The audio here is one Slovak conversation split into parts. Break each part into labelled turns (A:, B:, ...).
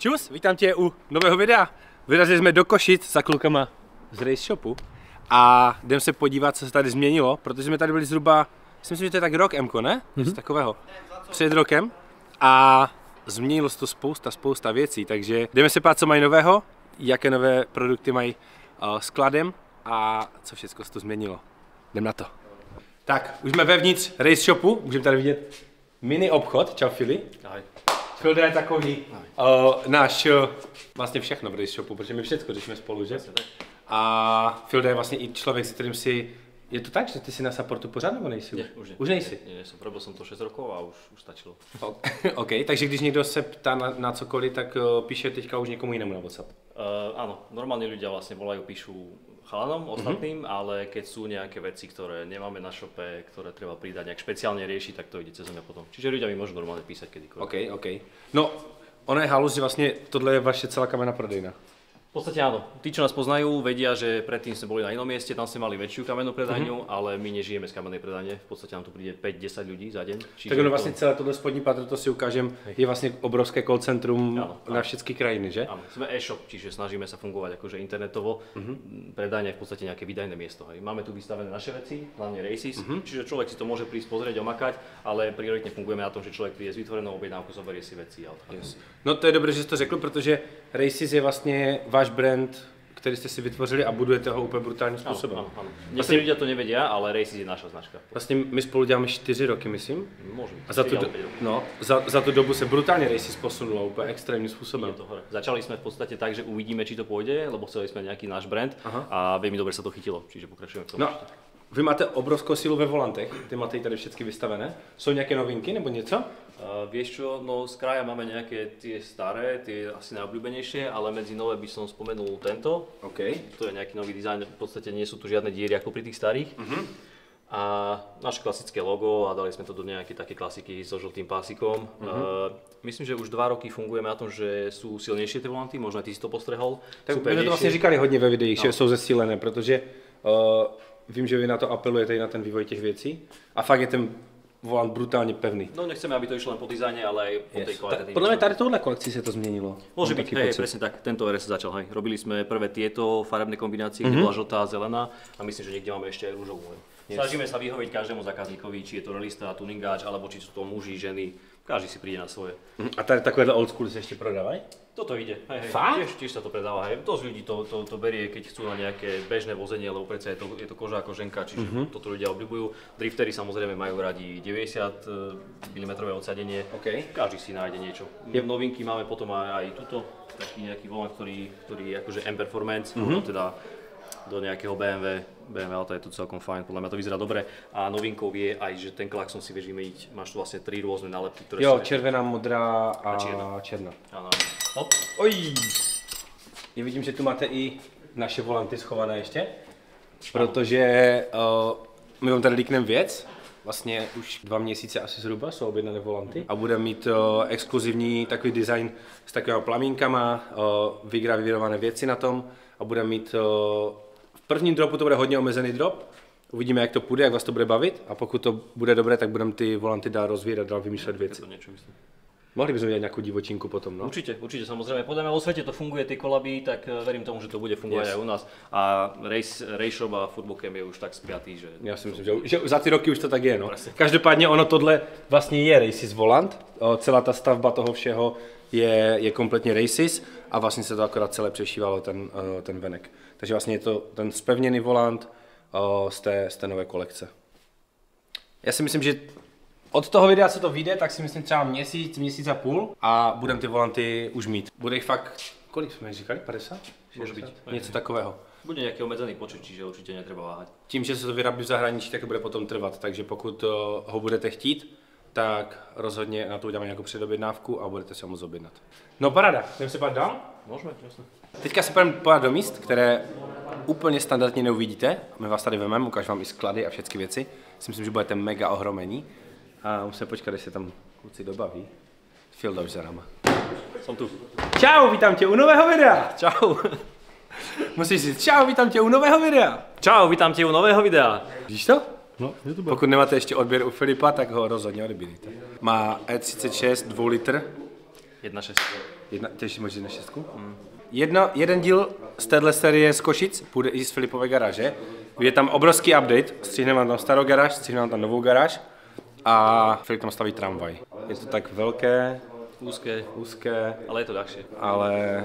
A: Čus, vítám tě u nového videa. Vyrazili jsme do Košic za klukama z Race Shopu a jdem se podívat, co se tady změnilo, protože jsme tady byli zhruba, myslím, že to je tak rok, Mko, ne? Něco takového. Před rokem a změnilo se to spousta věcí, takže jdeme se pát, co mají nového, jaké nové produkty mají skladem a co všechno se to změnilo. Jdem na to. Tak, už jsme vevnitř Race Shopu, můžeme tady vidět mini obchod. Čau Fili.
B: Ahoj.
A: Filda je takový náš vlastně všechno v Race Shopu, protože my všechno řešíme spolu, že? A Filda je vlastně i člověk, s kterým si... Je to tak, že ty si na supportu pořád nebo nejsi?
B: Nie, už nie.
A: Už nejsi?
B: Nie, robil som to 6 rokov a už stačilo.
A: OK, takže když někdo se ptá na cokoliv, tak píše teďka už někomu jinému na WhatsApp.
B: Áno, normálne ľudia vlastne volajú, píšu chalanom, ostatným, ale keď sú nejaké veci, ktoré nemáme na shope, ktoré treba pridať nejak špeciálne riešiť, tak to ide cez mňa potom. Čiže ľudia mi môžu normálne písať kedykoľvek.
A: OK. No, ono je halus, že vlastne tohle je vaše celá kamenná prodejna.
B: V podstate áno. Tí, čo nás poznajú, vedia, že predtým sme boli na inom mieste, tam sme mali väčšiu kamennú predajňu, ale my nežijeme z kamennej predajne. V podstate nám tu príde 5-10 ľudí za deň.
A: Tak ono vlastně celé tohle spodní patro, to si ukážem, je vlastně obrovské call centrum na všetky krajiny, že?
B: Áno, sme e-shop, čiže snažíme sa fungovať akože internetovo. Predajne je v podstate nejaké výdajné miesto. Hej. Máme tu vystavené naše veci, hlavne Races, čiže človek si to môže prísť pozrieť, omakať, ale prioritne fungujeme na tom, že človek príde s vytvorenou objednávkou, zoberie si veci a odchádza.
A: Yes. No to je dobré, že jsi to řekl, protože Races je vlastně váš brand, který jste si vytvořili a budujete ho úplně brutálním způsobem.
B: Áno. Niektorí ľudia to nevedia, ale Races je naša značka.
A: Vlastně my spolu děláme 4 roky, myslím.
B: Môže byť.
A: A za tu dobu se brutálně Races posunulo úplně extrémním způsobem.
B: Je to hore. Začali sme v podstate tak, že uvidíme, či to pôjde, lebo chceli sme nejaký náš brand a veľmi dobre sa to chytilo, čiže pokračujeme v tom.
A: No, vy máte obrovskou sílu ve volantech, ty máte tady všechny vystavené. Jsou nějaké novinky nebo něco?
B: Vieš čo, no z kraja máme nejaké tie staré, tie asi najobľúbenejšie, ale medzi nové by som spomenul tento.
A: OK.
B: To je nejaký nový dizajn, v podstate nie sú tu žiadne diery ako pri tých starých. A naše klasické logo a dali sme to do nejakej také klasiky so žltým pásikom. Myslím, že už 2 roky fungujeme na tom, že sú silnejšie tie volanty, možno ty si to postrehol.
A: Tak my to vlastně říkali hodně ve videích, že jsou zesílené, protože vím, že vy na to apelujete i na ten vývoj těch věcí a fakt je ten volant brutálně pevný.
B: No nechceme, aby to išlo len po dizajne, ale aj po tej kvalite.
A: Podľa mňa tady touhle kolekcii se to změnilo.
B: Môže byť, hej, presne tak, tento RS začal, hej. Robili sme prvé tieto farebné kombinácie, kde bola žltá a zelená a myslím, že niekde máme ešte aj rúžovú. Snažíme sa vyhovieť každému zákazníkovi, či je to relista, tuningáč, alebo či sú to muži, ženy, každý si príde na svoje.
A: A tady takovéhle old school se ještě prodávají?
B: Toto ide, hej. Tiež sa to predáva, hej. Dosť ľudí to berie, keď chcú na nejaké bežné vozenie, lebo predsa je to koža ako ženka, čiže toto ľudia obľúbujú. Driftery samozrejme majú radi 90 mm odsadenie, každý si nájde niečo. Novinky máme potom aj tuto, taký nejaký volant, ktorý je akože M-Performance, teda do nejakého BMW auta je to celkom fajn, podľa mňa to vyzerá dobre. A novinkou je aj, že ten klakson si vieš vymeniť, máš tu vlastne 3 rôzne nálepky, ktoré
A: Jo, červená, modrá a černá.
B: Áno. Hop.
A: Oj! Já vidím, že tu máte i naše volanty schované ještě, protože my vám tady líkneme věc. Vlastně už 2 měsíce asi zhruba jsou objednané volanty a budeme mít exkluzivní takový design s takovými plamínkama, vygravírované věci na tom a budeme mít v prvním dropu to bude hodně omezený drop. Uvidíme, jak to půjde, jak vás to bude bavit a pokud to bude dobré, tak budeme ty volanty dál rozvíjet a dál vymýšlet věci. Mohli by sme vidieť nejakú divočinku potom, no?
B: Určite, samozrejme. Podľa mňa vo svete to funguje, tie kolaby, tak verím tomu, že to bude fungovať aj u nás. A Race Shop a Football Camp je už tak spiatý, že...
A: Já si myslím, že za ty roky už to tak je, no. Každopádně ono tohle vlastně je Races volant. Celá ta stavba toho všeho je kompletně Races a vlastně se to akorát celé přešívalo ten venek. Takže vlastně je to ten zpevněný volant z té nové kolekce. Já si myslím, že od toho videa, co to vyjde, tak si myslím třeba měsíc a půl a budeme ty volanty už mít. Bude ich fakt, kolik jsme říkali, 50?
B: Môže byť.
A: Něco takového.
B: Bude nejaký obmedzený počet, čiže určite netreba váhať.
A: Tím, že se to vyrábí v zahraničí, tak to bude potom trvat, takže pokud ho budete chtít, tak rozhodně na to uděláme nějakou předobjednávku a budete si ho moct objednat. No paráda, jdeme se pát dál?
B: Môžeme, jasne.
A: Teďka se půjdeme pát do míst, které úplně standardně neuvidíte. My vás tady vememe, ukážu vám i sklady a všechny věci. Si myslím, že budete mega ohromení. A musíme počkat, když se tam kluci dobaví. Filda už za náma.
B: Som tu.
A: Čau, vítám tě u nového videa.
B: Čau.
A: Musíš říct, čau, vítám tě u nového videa.
B: Čau, vítám tě u nového videa.
A: Vidíš to?
C: No,
A: Pokud nemáte ještě odběr u Filipa, tak ho rozhodně odebírejte. Má E36 2 litr
B: 1.6.
A: Teď možná 1.6. Jeden díl z téhle série z Košic půjde i z Filipové garáže. Je tam obrovský update, střihneme tam starou garáž, střihneme tam novou garáž a Filip tam staví tramvaj. Je to tak velké, úzké,
B: ale je to ľahšie.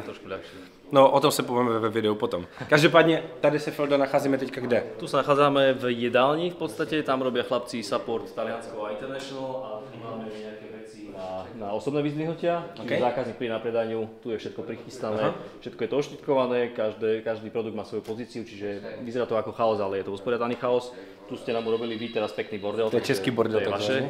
B: Trošku ľahšie.
A: No, o tom se povieme ve videu potom. Každopádně, tady se Fildo nacházíme teďka kde?
B: Tu sa nachádzame v jedálni v podstate, tam robia chlapci support Taliansko a International a tu máme nejaké veci na osobné vyzdvihnutia. Čiže zákazník príde na predajňu, tu je všetko prichystané, všetko je to oštítkované, každý produkt má svoju pozíciu, čiže vyzerá to ako chaos, ale je to usporiadaný chaos. Tu ste nám urobili vy teraz pekný bordel.
A: To je český bordel.
B: To je vaše.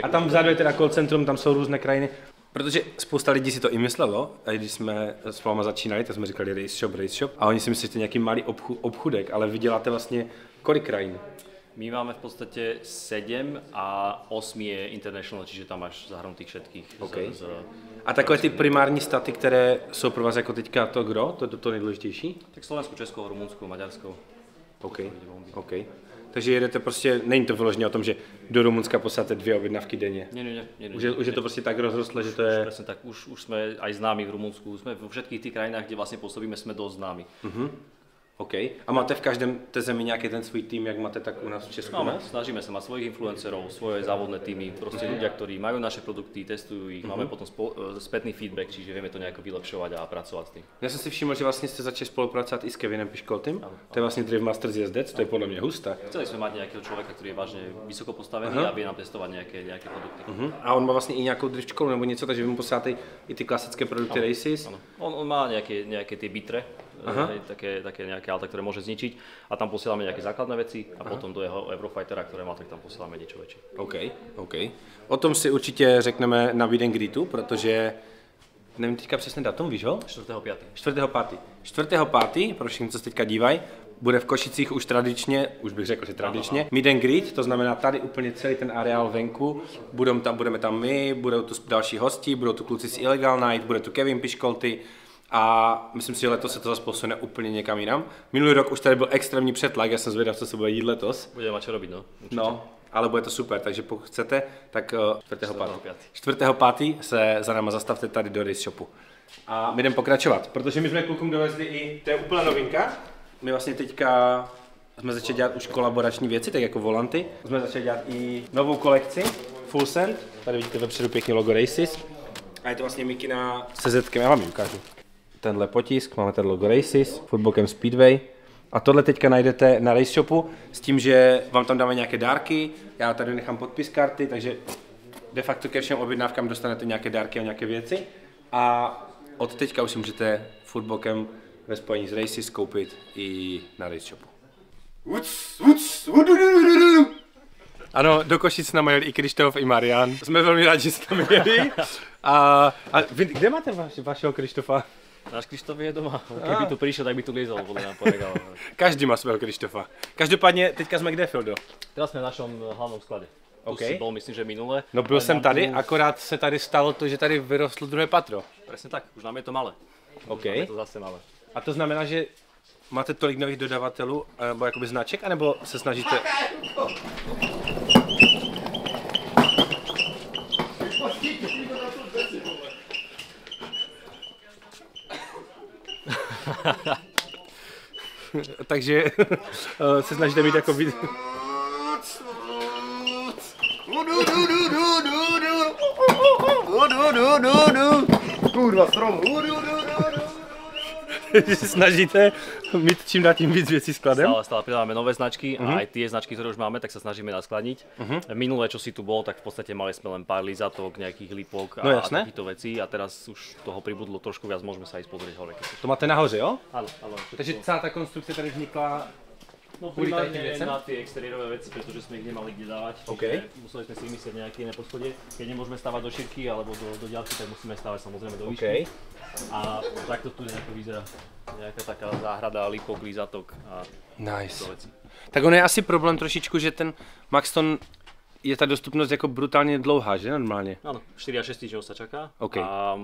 A: A tam vzadu je teda call centrum, tam jsou různé krajiny. Protože spousta lidí si to i myslelo, a když jsme s váma začínali, tak jsme říkali race shop, a oni si myslí, že to je nějaký malý obchudek, ale vy děláte vlastně kolik krajín?
B: My máme v podstate 7 a 8 je international, čiže tam máš zahrnutých všetkých.
A: Okay. A takové ty primární státy, které jsou pro vás jako teďka to gro, to nejdůležitější?
B: Tak Slovensku, Českou, Rumunsku, Maďarskou.
A: OK. Takže jedete prostě, není to vyloženě o tom, že do Rumunska posláte 2 objednávky denně.
B: Nie.
A: Už je to prostě tak rozrostlé, že to je...
B: Presne tak, už sme aj známi v Rumunsku, sme vo všetkých tých krajinách, kde vlastne pôsobíme, sme dosť známi.
A: OK. A máte v každém té zemi nějaký ten svůj tým, jak máte tak u nás v Česku?
B: No, snažíme sa mať svojich influencerov, svoje závodné týmy, proste ľudia, ktorí majú naše produkty, testujú ich, máme potom spätný feedback, čiže vieme to nejako vylepšovať a pracovať s tým.
A: Já jsem si všiml, že vlastně jste začali spolupracovat i s Kevinem Piškoltym. To je vlastně Drive Masters jezdec, to je podle mě husté.
B: Chceli sme mať nejakého človeka, ktorý je vážne vysoko postavený a vie nám testovať nejaké produkty.
A: A on má vlastně i nějakou drift školu nebo něco, takže vy mu posíláte i ty klasické produkty races.
B: Áno. On má nejaké tie bitre, také nejaké auta, ktoré môže zničiť a tam posielame nejaké základné veci a potom do jeho Eurofightera, ktoré má, tak tam posielame niečo väčšie.
A: OK. O tom si určitě řekneme na Meet and Greetu, protože nevím teďka přesně datum, víš ho?
B: 4.5.
A: 4.5. Pro všechny, co se teďka dívají, bude v Košicích už tradičně, už bych řekl, že tradičně, Meet and Greet, to znamená tady úplně celý ten areál venku, budeme tam my, budou tu další hosti, budou tu kluci z Illegal Night, bude tu Kevin Piškolty, a myslím si, že letos se to zase posune úplně někam jinam. Minulý rok už tady byl extrémní přetlak, já jsem zvědav, co se bude jít letos.
B: Budeme mať čo robiť, no. Určite.
A: No, ale bude to super, takže pokud chcete, tak 4.5. se za náma zastavte tady do Race Shopu. A my jdeme pokračovat, protože my jsme klukům dovezli i, to je úplná novinka, my vlastně teďka jsme začali dělat už kolaborační věci, tak jako volanty. Jsme začali dělat i novou kolekci, Full Send, tady vidíte vepředu pěkný logo Races. A je to vlastně mikina se zetkem, já vám ji ukážu. Tenhle potisk, máme tady logo Races, Footballcamp Speedway. A tohle teďka najdete na Race Shopu s tím, že vám tam dáme nějaké dárky, já tady nechám podpis karty, takže de facto ke všem objednávkám dostanete nějaké dárky a nějaké věci. A od teďka už si můžete Footballcamp ve spojení s Races koupit i na Race Shopu. Ano, do Košic nám jeli i Krištof, i Marian. Jsme velmi rádi, že jste tam jeli. A vy, kde máte vašeho Krištofa?
B: Náš Krištof je doma. Keby tu prišiel, tak by tu liezol, podľa mňa povedal.
A: Každý má svého Krištofa. Každopádně, teďka jsme kde, Fildo?
B: Teraz sme v našom hlavnom sklade.
A: Okay.
B: Tu si bol, myslím, že minule.
A: No byl jsem tady, akorát se tady stalo to, že tady vyrostlo druhé patro.
B: Presne tak, už nám je to malé.
A: OK.
B: Je to zase malé.
A: A to znamená, že máte tolik nových dodavatelů, nebo jakoby značek, anebo se snažíte... Takže se snažíte mít jako víc... Kurva, strom. Se snažíte mít čím dál tím víc věcí skladem?
B: Stále pridávame nové značky a aj tie značky, ktoré už máme, tak sa snažíme naskladniť. Minulé, čo si tu bol, tak v podstate mali sme len pár lizatok, nejakých lípok a takýchto vecí a teraz už toho pribudlo trošku viac, môžeme sa ísť pozrieť hore.
A: To máte nahoře, jo?
B: Áno.
A: Takže celá ta konstrukce tady vznikla
B: primárne na tie exteriérové veci, pretože sme ich nemali kde dávať.
A: Okay.
B: Museli sme si vymyslieť nejaké iné poschodie. Keď nemôžeme stavať do šírky alebo do ďalky, tak musíme stavať samozrejme do výšky. A takto tu nejako vyzerá. Nejaká taká záhrada, lípok, lízatok a
A: nice.
B: to veci.
A: Tak on je asi problém trošičku, že ten Maxton je ta dostupnost jako brutálně dlouhá, že normálně?
B: Áno, 4 až 6 týždňov sa čaká
A: OK.
B: a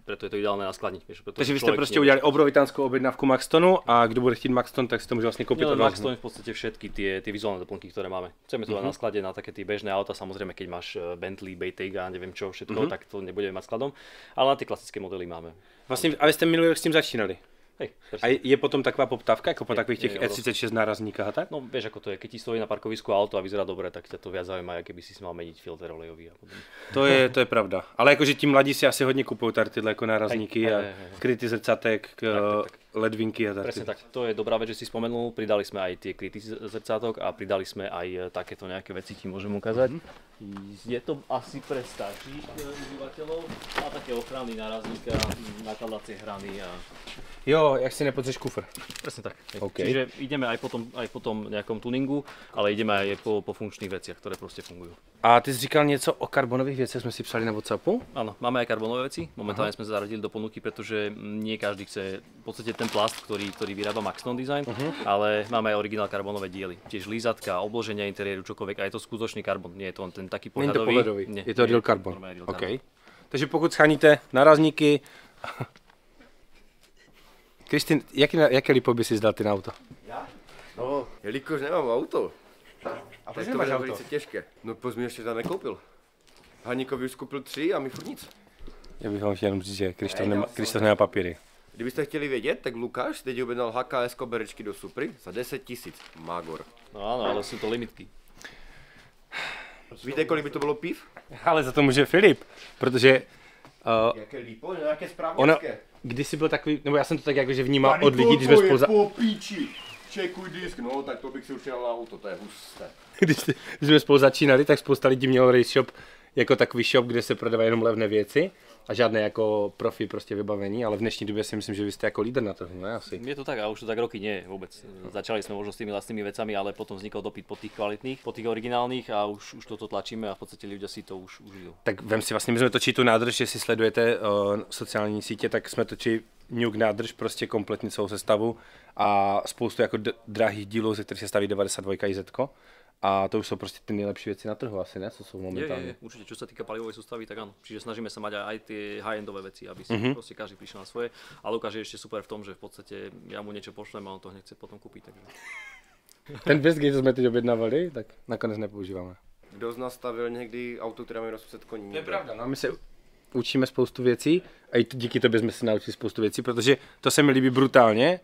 B: preto je to ideálne na skladniť.
A: Takže vy jste prostě udělali obrovitánskou objednávku Maxtonu a kdo bude chtít Maxton, tak si to může vlastně koupit od vás.
B: Maxton v podstate všetky tie vizuálne doplnky, ktoré máme. Chceme to na sklade na také tie bežné auta, samozrejme keď máš Bentley, Baytag a neviem čo všetko, tak to nebudeme mať skladom, ale na tie klasické modely máme.
A: Vlastně, ale jste minulý rok s tím začínali.
B: Hej,
A: A je potom taková poptávka, jako po takových těch E36 nárazníkách a tak?
B: No vieš ako to je, keď ti stojí na parkovisku auto a vyzerá dobre, tak ťa to viac zaujíma, keby si mal meniť filter olejový a podobne.
A: To je pravda. Ale jakože ti mladí si asi hodně kupují tady tyhle jako nárazníky a kryty zrcatek, ledvinky a tak.
B: Presne tak, to je dobrá vec, že si spomenul, pridali sme aj tie kryty zrcátok a pridali sme aj takéto nejaké veci, ti môžem ukázať. Je to asi pre starších užívateľov a také ochrany nárazníka, nakladacie hrany a...
A: Jo, jak si nepotřeš kufr.
B: Presne tak.
A: Okay.
B: Čiže ideme aj po tom nejakom tuningu, ale ideme aj po funkčných veciach, ktoré proste fungujú.
A: A ty jsi říkal něco o karbonových věcech, jsme si psali na WhatsAppu?
B: Áno, máme aj karbonové veci. Momentálne sme zaradili do ponuky, pretože nie každý chce v podstate ten plast, ktorý vyrába Maxton Design, ale máme aj originál karbonové diely. Tiež lízatka, obloženia interiéru, čokoľvek. A je to skutočný karbon, nie je to ten taký pohľadový.
A: Není to pohľadový, je to real carbon.
B: Real
A: Okay. Takže pokud scháníte nárazníky... Kristin, jaké lipo by si zdal ty na auto?
C: Já? No, jelikož nemám auto.
A: A
C: Tak to bude velice těžké. No poz mi ještě to nekoupil. Haníkovi už koupil 3 a mi furt nic.
A: Já bych vám chtěl jenom říct, že Krištof nemá papíry.
C: Kdybyste chtěli vědět, tak Lukáš teď objednal HKS koberečky do Supry za 10 000. Magor.
B: No áno, ale sú to limitky.
C: Víte, kolik by to bylo piv?
A: Ale za to může Filip, protože
C: Jaké lípo, nějaké
A: ono,
C: správněcké.
A: kdysi byl takový, nebo já jsem to tak jakože vnímal od lidí, když jsme spolu
C: po píči. Čekuj disk, no tak to bych si určitě dal na auto, to je husté.
A: když jsme spolu začínali, tak spousta lidí mělo race shop jako takový shop, kde se prodávají jenom levné věci a žádné jako profi prostě vybavení, ale v dnešní době si myslím, že vy jste jako líder na trhu, ne asi.
B: Je to tak a už to tak roky nie je vôbec. Začali sme možno s tými lacnými vecami, ale potom vznikol dopyt po tých kvalitných, po tých originálnych a už toto tlačíme a v podstate ľudia si to už užijú.
A: Tak vem si vlastně, my jsme točili tu nádrž, jestli sledujete sociální sítě, tak jsme točili Nuke nádrž, prostě kompletně celou sestavu a spoustu jako drahých dílů, ze kterých se staví 92 IZ. A to už jsou prostě ty nejlepší věci na trhu asi, ne? Co jsou momentálně.
B: Je. Určite, čo sa týka palivovej sústavy, tak áno. Čiže snažíme sa mať aj tie high-endové veci, aby si proste každý prišiel na svoje. A Lukáš je ešte super v tom, že v podstate ja mu niečo pošlem a on to hneď chce potom kúpiť, takže...
A: Ten Westgate, co jsme teď objednávali, tak nakonec nepoužíváme.
C: Kdo z nás stavil někdy auto, které má 100 koní?
A: To je pravda, no my se učíme spoustu věcí a i díky tobě jsme se naučili spoustu věcí, protože to se mi líbí brutálně,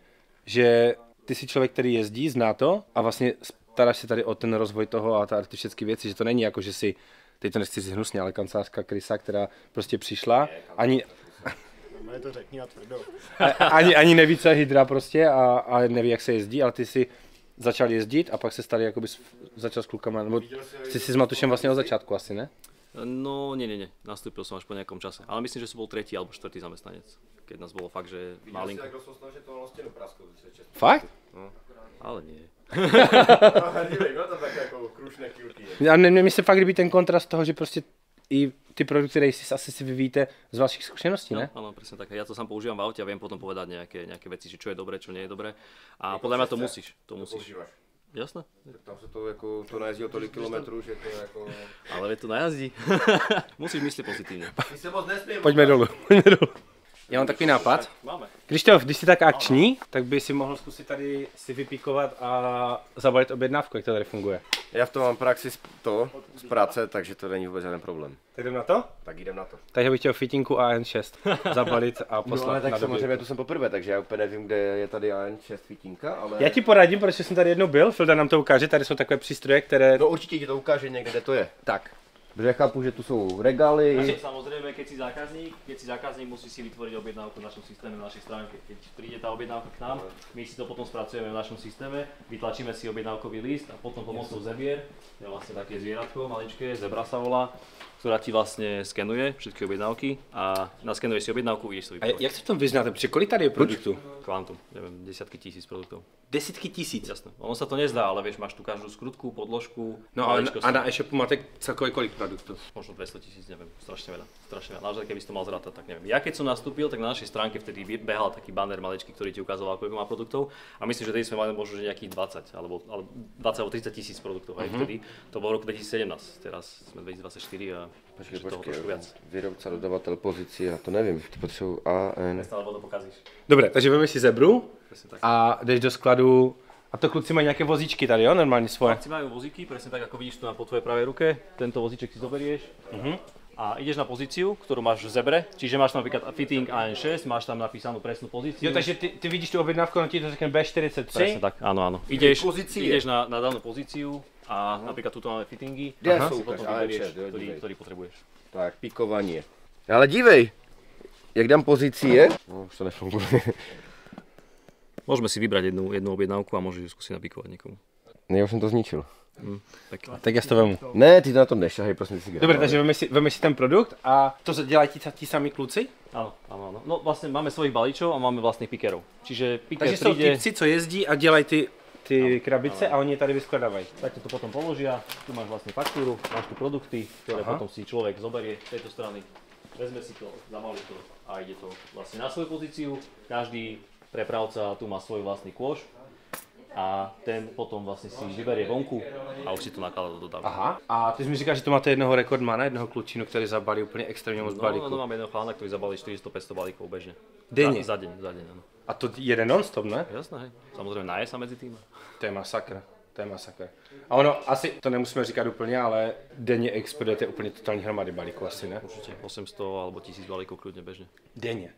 A: že ty jsi člověk, který jezdí, zná to a vlastně staráš se tady o ten rozvoj toho a ty všechny věci, že to není jako, že si, teď to nechci říct hnusně, ale kancelářka Krisa, která prostě přišla,
D: To řekni na tvrdo.
A: ani neví, co je hydra prostě a neví, jak se jezdí, ale ty si začal jezdit a pak se tady jakoby začal s klukama, nebo jsi si s Matušem vlastně od začátku asi, ne?
B: No nie. Nastúpil som až po nejakom čase. Ale myslím, že som bol 3. alebo 4. zamestnanec. Keď nás bolo fakt, že malinko.
C: Jak rostl že to na stěnu praskl.
A: Fakt?
B: Ale nie.
C: Dívej, no to tak jako krušné kilky.
A: A mně se fakt líbí ten kontrast toho, že prostě i ty produkty Races asi si vyvíjíte z vašich zkušeností, ne?
B: Áno, presne tak. Ja to sám používam v aute a viem potom povedať nejaké veci, že čo je dobré, čo nie je dobré. A podľa mňa to musíš. Jasné.
C: Tam se to jako, to najezdilo tolik kilometrů, že to jako...
B: Ale je to najazdí. Musíš myslet pozitívne.
C: Ty se moc nesmím.
A: Pojďme dolů. Já mám takový nápad.
B: Máme.
A: Krištof, když jsi tak akční, tak by si mohl zkusit tady si vypíkovat a zabalit objednávku, jak to tady funguje.
C: Já v tom mám praxi z práce, takže to není vůbec žádný problém.
A: Tak jdem na to?
C: Tak jdem na to.
A: Takže bych chtěl fitinku AN6 zabalit a poslat
C: No ale tak
A: na
C: samozřejmě
A: době.
C: tu jsem poprvé, takže já úplně nevím, kde je tady AN6 fitinka, ale...
A: Já ti poradím, protože jsem tady jednou byl, Filda nám to ukáže, tady jsou takové přístroje, které...
C: No určitě ti to ukáže někde, kde to je.
A: Tak.
C: Protože chápu, že tu jsou regály.
B: Samozrejme, keď si zákazník musí si vytvoriť objednávku v našom systéme, na našej stránke. Keď príde tá objednávka k nám, my si to potom spracujeme v našom systéme, vytlačíme si objednávkový list a potom pomocou zebier, je vlastne také zvieratko maličké, zebra sa volá, ktorá ti vlastne skenuje všetky objednávky a naskenuje si objednávku, ideš to
A: A
B: vypikovať.
A: jak se v tom vyznáte? Protože kolik tady je produktů?
B: Kvantum, neviem, desiatky tisíc produktov.
A: Desítky tisíc.
B: Jasné. Ono sa to nezdá, ale vieš, máš tu každú skrutku, podložku,
A: No a
B: maličkosti.
A: na e-shopu máte celkově kolik produktů?
B: Možno 200 000, neviem, strašne veľa. Naozaj, keby si to mal zrátať, tak neviem. Ja keď som nastúpil, tak na našej stránke vtedy behal taký banner maličký, ktorý ti ukazoval, koľko má produktov. A myslím, že tedy sme mali možno že nejakých 20 alebo 20 alebo 30 000 produktov aj vtedy. To bolo v roku 2017, teraz sme 2024 a
C: Počkej,
B: toho trošku viac.
C: výrobca, dodavateľ, pozícia, to nevím, ty potřebuji AN.
B: Stále to pokazíš.
A: Dobré, takže veme si zebru
B: Presne tak.
A: a jdeš do skladu. A to kluci mají nějaké vozíčky tady, jo? Normálně svoje.
B: Chlapci majú vozíky, presne tak ako vidíš tu po tvojej pravej ruke. Tento vozíček si zoberieš a ideš na pozíciu, ktorú máš v zebre. Čiže máš tam napríklad fitting AN6, máš tam napísanú presnú pozíciu.
A: Jo, takže ty vidíš tu objednávku, on ti to řekne B43.
B: Presne tak, áno. Ideš
C: pozície.
B: na danú pozíciu a napríklad tu máme fittingy.
C: Kde
B: Aha.
C: sú,
B: Si potom
C: ukáž,
B: vyberieš,
C: AN6, jo, dívej.
B: ktorý potrebuješ.
C: Tak, pikovanie. Ale dívej, jak dám pozície, no už to nefunguje.
B: Môžeme si vybrať jednu objednávku a môžeš ju skúsiť napikovať niekomu.
C: Ne, už jsem to zničil.
B: Pekne.
A: Tak já to vemu.
C: Ne, ty na to nešahej, prosím si.
A: Dobré, takže veme si ten produkt a to dělají ti sami kluci?
B: Áno. No vlastne máme svojich balíčov a máme vlastných pikerov. Čiže piker
A: Takže jsou
B: príde,
A: typci, co jezdí a dělají ty krabice a oni je tady vyskladávají.
B: takto to potom položia, tu máš vlastne faktúru, máš tu produkty, ktoré potom si človek zoberie z tejto strany, vezme si to, zabalí to a ide to vlastne na svoju pozíciu. Každý prepravca tu má svoj vlastný kôš a ten potom vlastne si vyberie vonku a už si to nakladá do dodávky.
A: Aha. A ty jsi mi říkal, že to máte jednoho rekordmana, jednoho klučinu, který zabalí úplně extrémně moc balíků.
B: No, máme jedného chlana, ktorý zabalí 400-500 balíkov bežne.
A: Denně?
B: Za deň, áno.
A: A to jede non-stop, ne?
B: Jasné, hej. Samozrejme naje sa medzi tým.
A: To je masakr. To je masakr. A ono, asi to nemusíme říkat úplně, ale denně expedujete úplně totální hromady balíků asi, ne?
B: Určite 800 alebo 1000 balíkov kľudne bežne.
A: Denně.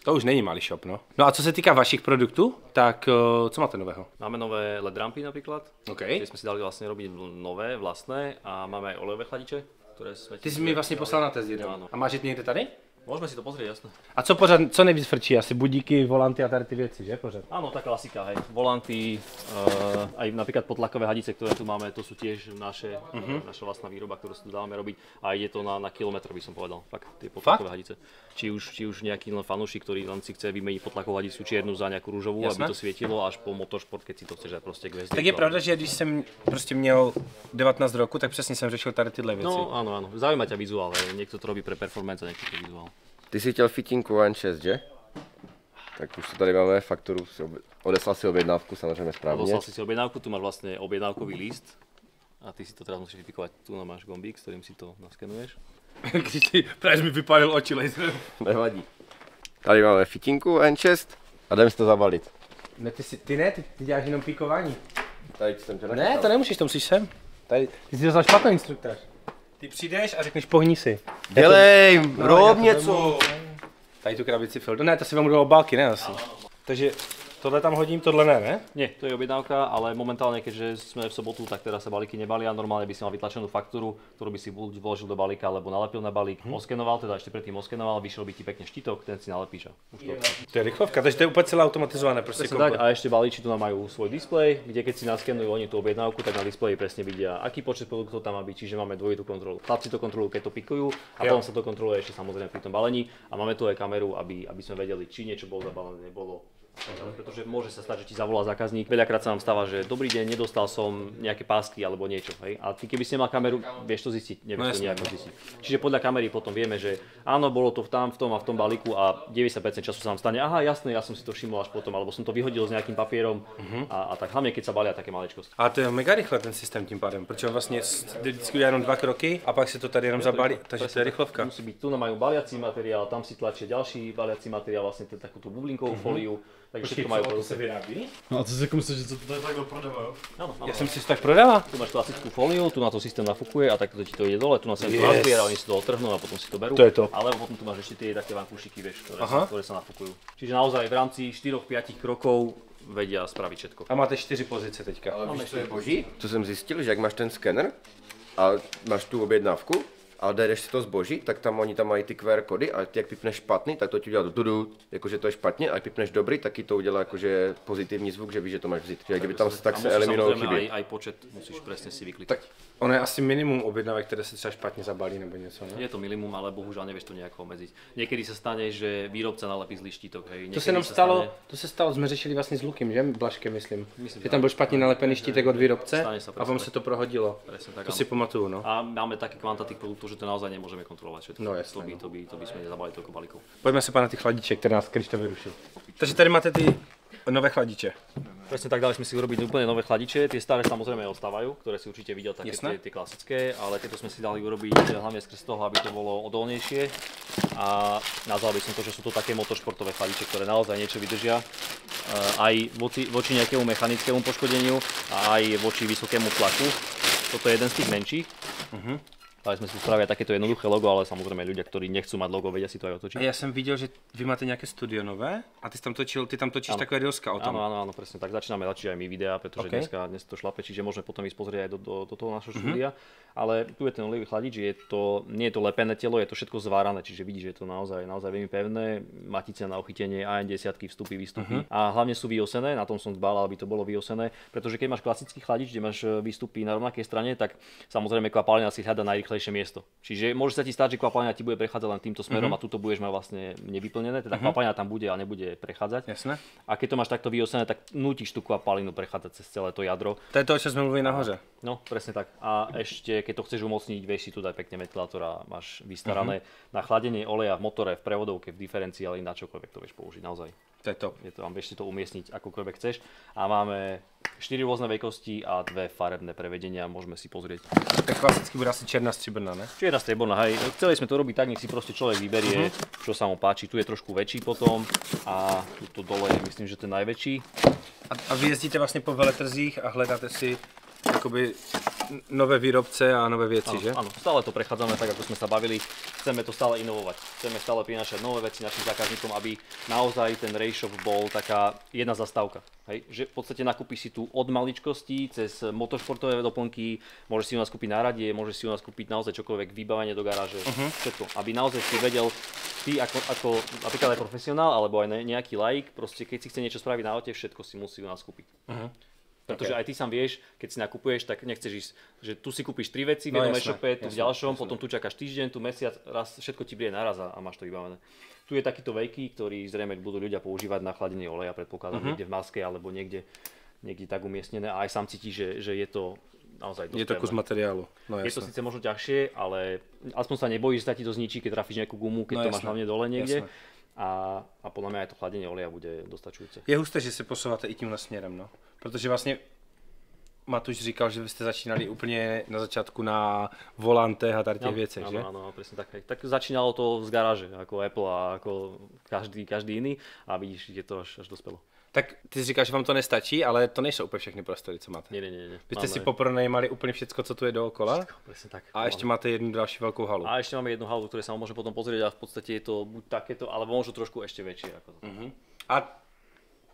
A: To už není malý shop, no. No a co se týká vašich produktů, tak co máte nového?
B: Máme nové LED rampy napríklad,
A: OK.
B: kde sme si dali vlastne robiť nové, vlastné a máme aj olejové chladiče, ktoré sme...
A: Ty jsi mi vlastně poslal na test jeden.
B: Áno.
A: A máš je někde tady?
B: Môžeme si to pozrieť, jasné.
A: A co nejvíc frčí? Asi budíky, volanty a tady ty věci, že? Pořád.
B: Áno, tá klasika, hej. Volanty, aj napríklad podtlakové hadice, ktoré tu máme, to sú tiež naša vlastná výroba, ktorú si tu dávame robiť a ide to na kilometr, by som povedal. Fakt, tie podtlakové hadice. Či už nejaký len fanúšik, ktorý len si chce vymeniť podtlakovú hadicu čiernu za nejakú rúžovú,
A: Jasné.
B: aby to svietilo, až po motorsport, keď si to chceš dať proste k hviezdičku.
A: Tak je pravda, že když jsem prostě měl 19 roku, tak přesně jsem řešil tady tyhle věci.
B: No áno. Zaujíma ťa vizuál, hej. Niekto to robí pre performance a niekto to vizuál.
C: Ty jsi chtěl fitinku AN6, že? Tak už to tady máme, fakturu, odeslal si objednávku, samozřejmě správně.
B: Poslal si objednávku, tu máš vlastne objednávkový list a ty si to teraz musíš vypikovať. Tu máš gombík, s ktorým si to naskenuješ.
A: Když ty právě mi vypálil oči laserem.
C: Nevadí. Tady máme fitinku N6 a jdeme si to zabalit.
A: Ne, ty děláš jenom píkování.
C: Tady jsem tě
A: Ne, to nemusíš, to musíš sem. Tady, ty jsi dostal špatný instruktář. Ty přijdeš a řekneš pohni si.
C: Dělej, rob
A: já to
C: něco.
A: Tady tu krabici Fildo, ne, to si vemu do obálky, ne asi. Takže tohle tam hodím, tohle ne?
B: Nie, to je objednávka, ale momentálne, keďže sme v sobotu, tak teraz sa balíky nebalia. Normálne by si mal vytlačenú faktúru, ktorú by si buď vložil do balíka, alebo nalepil na balík, oskenoval, teda ešte predtým oskenoval, vyšiel by ti pekne štítok, ten si nalepíš a už to.
A: To je rychlovka, takže to je úplně celé automatizované, prostě
B: Presne tak, a ešte balíči tu nám majú svoj displej, kde keď si naskenujú oni tú objednávku, tak na displeji presne vidia, aký počet produktov tam má byť, čiže máme dvojitú kontrolu. Chlapci to kontrolujú, keď to pikujú a potom sa to kontroluje ešte samozrejme pri tom balení a máme tu aj kameru, aby sme vedeli, či niečo bolo zabalené, nebolo. Pretože môže sa stať, že ti zavolá zákazník. Veľakrát sa nám stáva, že dobrý deň, nedostal som nejaké pásky alebo niečo, hej. A ty keby si nemal kameru, vieš to zistiť, nevieš to nejako zistiť. Čiže podľa kamery potom vieme, že áno, bolo to tam, v tom a v tom balíku a 90% času sa nám stane, aha, jasné, ja som si to všimol až potom, alebo som to vyhodil s nejakým papierom a tak hlavne keď sa balia také maličkosti.
A: A to je mega rychle ten systém tím pádem, protože on vlastně vždycky udělá jenom 2 kroky a pak se to tady jenom zabalí, takže to je rychlovka.
B: Musí byť, tu majú baliací materiál, tam si tlačia ďalší baliací materiál, vlastne takúto bublinkovú fóliu. Takže všetko majú produkty.
A: vyrábí?
D: No a ty si jako myslíš, že to tady takhle prodává, jo?
B: Áno,
A: Já jsem si to tak prodala.
B: Tu máš klasickú fóliu, tu na to systém nafúkuje a takto ti to ide dole, tu na sem to nazbiera, oni si to odtrhnú a potom si to berú.
A: To je to.
B: Ale potom tu máš ešte tie také vankúšiky, vieš, ktoré sa nafúkujú. Čiže naozaj v rámci 4-5 krokov vedia spraviť všetko.
A: A máte 4 pozice teďka.
C: Ale víš, co je boží? Co jsem zjistil, že jak máš ten skener a máš tu objednávku a jdeš si to zboží, tak tam oni tam mají ty QR kody a ty jak pipneš špatný, tak to ti udělá tudu, jakože to je špatně, a jak pipneš dobrý, tak ti to udělá jakože pozitivní zvuk, že víš, že to máš vzít. Že kdyby tam tak se eliminují chyby.
B: Aj počet musíš presne si vyklikať.
A: Tak ono je asi minimum objednávek, které se třeba špatně zabalí nebo něco, ne?
B: Je to minimum, ale bohužiaľ nevieš to nejako obmedziť. Niekedy sa stane, že výrobca nalepí zlý štítok, hej.
A: To se nám stalo, to se stalo, jsme řešili vlastně s Lukem, že? Blažkem, myslím. Že tam byl špatně nalepený štítek od výrobce a vám se to prohodilo.
B: Tak,
A: to si pamatuju, no.
B: A máme taký kvantita produktov, že to naozaj nemôžeme kontrolovať všetko.
A: No jasné,
B: to by sme nezabali toľko balíkov.
A: Pojďme se na ty chladiče, které nás Krištof vyrušil. Takže tady máte ty nové chladiče.
B: Presne tak, dali sme si urobiť úplne nové chladiče, tie staré samozrejme ostávajú, ktoré si určite videl, také tie klasické, ale tieto sme si dali urobiť hlavne skrz toho, aby to bolo odolnejšie a nazval by som to, že sú to také motošportové chladiče, ktoré naozaj niečo vydržia aj voči nejakému mechanickému poškodeniu a aj voči vysokému tlaku. Toto je jeden z tých menších. Dali sme si spraviť takéto jednoduché logo, ale samozrejme ľudia, ktorí nechcú mať logo, vedia si to aj otočiť.
A: A ja som videl, že vy máte nejaké studio nové a ty tam točíš takové reelska o tom.
B: Áno, presne tak. Začíname aj my videá, pretože dnes to šlape, čiže môžeme potom ísť pozrieť aj do toho našho štúdia. Ale tu je ten olejový chladič, nie je to lepené telo, je to všetko zvárané, čiže vidíš, že je to naozaj veľmi pevné, matice na ochytenie, AN10, vstupy, výstupy. A hlavne sú vyosené, na tom som dbal, aby to bolo vyosené, pretože keď máš klasický chladič, kde máš výstupy na rovnakej strane, tak samozrejme kvapalina si hľada najrýchlejšie miesto. Čiže môže sa ti stať, že kvapalina ti bude prechádzať len týmto smerom a tuto budeš mať vlastne nevyplnené, teda kvapalina tam bude a nebude prechádzať.
A: Jasné.
B: A keď to máš takto vyosené, tak nutíš tú kvapalinu prechádzať cez celé to jadro.
A: To je to, čo sme mluvili nahoře.
B: No, presne tak. A ešte, keď to chceš umocniť, vieš si tu dať pekne ventilátor a máš vystarané na chladenie oleja v motore, v prevodovke, v diferenciáli, na čokoľvek to vieš použiť, naozaj.
A: To je to.
B: Vieš si to umiestniť akokoľvek chceš. A máme 4 rôzne veľkosti a 2 farebné prevedenia, môžeme si pozrieť.
A: Tak klasicky bude asi černá strieborná, ne?
B: Čierna strieborná, hej. Chceli sme to robiť tak, nech si proste človek vyberie, čo sa mu páči. Tu je trošku väčší potom a tu dole je, myslím, že ten najväčší.
A: A vy jezdíte vlastne po veletrzích a hledáte si akoby nové výrobce a nové veci, že?
B: Áno, stále to prechádzame tak, ako sme sa bavili. Chceme to stále inovovať. Chceme stále prinášať nové veci našim zákazníkom, aby naozaj ten Rayshop bol taká jedna zastávka. Hej? Že v podstate nakúpiš si tu od maličkosti cez motošportové doplnky, môžeš si u nás kúpiť náradie, môžeš si u nás kúpiť naozaj čokoľvek, vybavenie do garáže, všetko. Aby naozaj si vedel, ty ako napríklad aj profesionál alebo aj nejaký laik, proste keď si chce niečo spraviť na aute, všetko si musí u nás kúpiť. Pretože aj ty sám vieš, keď si nakupuješ, tak nechceš ísť, že tu si kúpiš 3 veci v jednom e-shope, tu v ďalšom, potom tu čakáš týždeň, tu mesiac, raz všetko ti príde naraz a máš to vybavené. Tu je takýto veľký, ktorý zrejme budú ľudia používať na chladenie oleja, predpokladám, niekde v maske alebo niekde tak umiestnené a aj sám cítiš, že je to naozaj dosť.
A: Je to kus materiálu. No,
B: je to síce možno ťažšie, ale aspoň sa nebojíš, že sa ti to zničí, keď trafíš nejakú gumu, keď to máš hlavne dole niekde. A podľa mňa aj to chladenie oleja bude dostačujúce.
A: Je husté, že se posouváte i tímhle směrem, no. Protože vlastně Matuš říkal, že vy jste začínali úplně na začátku na volantech a tady těch věcech, že?
B: Áno, presne tak. Tak začínalo to z garáže, ako Apple a ako každý iný a vidíš, je to až dospelo.
A: Tak ty říkáš, že vám to nestačí, ale to nejsou úplně všechny prostory, co máte.
B: Nie.
A: Vy jste si popronajmali úplně všecko, co tu je dookola.
B: Presne tak.
A: A ještě máte jednu další velkou halu.
B: A ešte máme jednu halu, ktoré sa môže potom pozrieť a v podstate je to buď takéto, alebo možno trošku ešte väčšie ako to.
A: A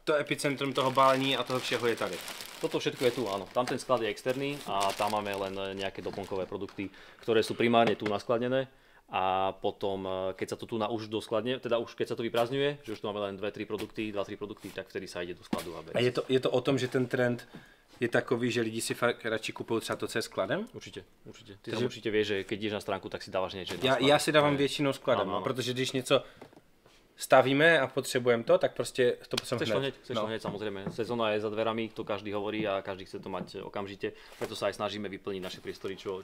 A: to epicentrum toho balení a toho všeho je tady.
B: Toto všetko je tu, áno. Tam ten sklad je externý a tam máme len nejaké doplnkové produkty, ktoré sú primárne tu naskladnené. A potom, keď sa to tu už doskladne, teda už keď sa to vyprázdňuje, že už tu máme len 2-3 produkty, tak vtedy sa ide do skladu.
A: A je to o tom, že ten trend je takový, že lidi si fakt radši kupujú třeba to, co je skladem?
B: Určite. Ty tam určite vieš, že keď ideš na stránku, tak si dávaš niečo.
A: Já si dávám většinou skladem, protože když něco stavíme a potrebujeme to, tak proste to potrebujeme
B: Chceš to hneď, samozrejme. Sezóna je za dverami, to každý hovorí a každý chce to mať okamžite. Preto sa aj snažíme vyplniť naše priestory, čo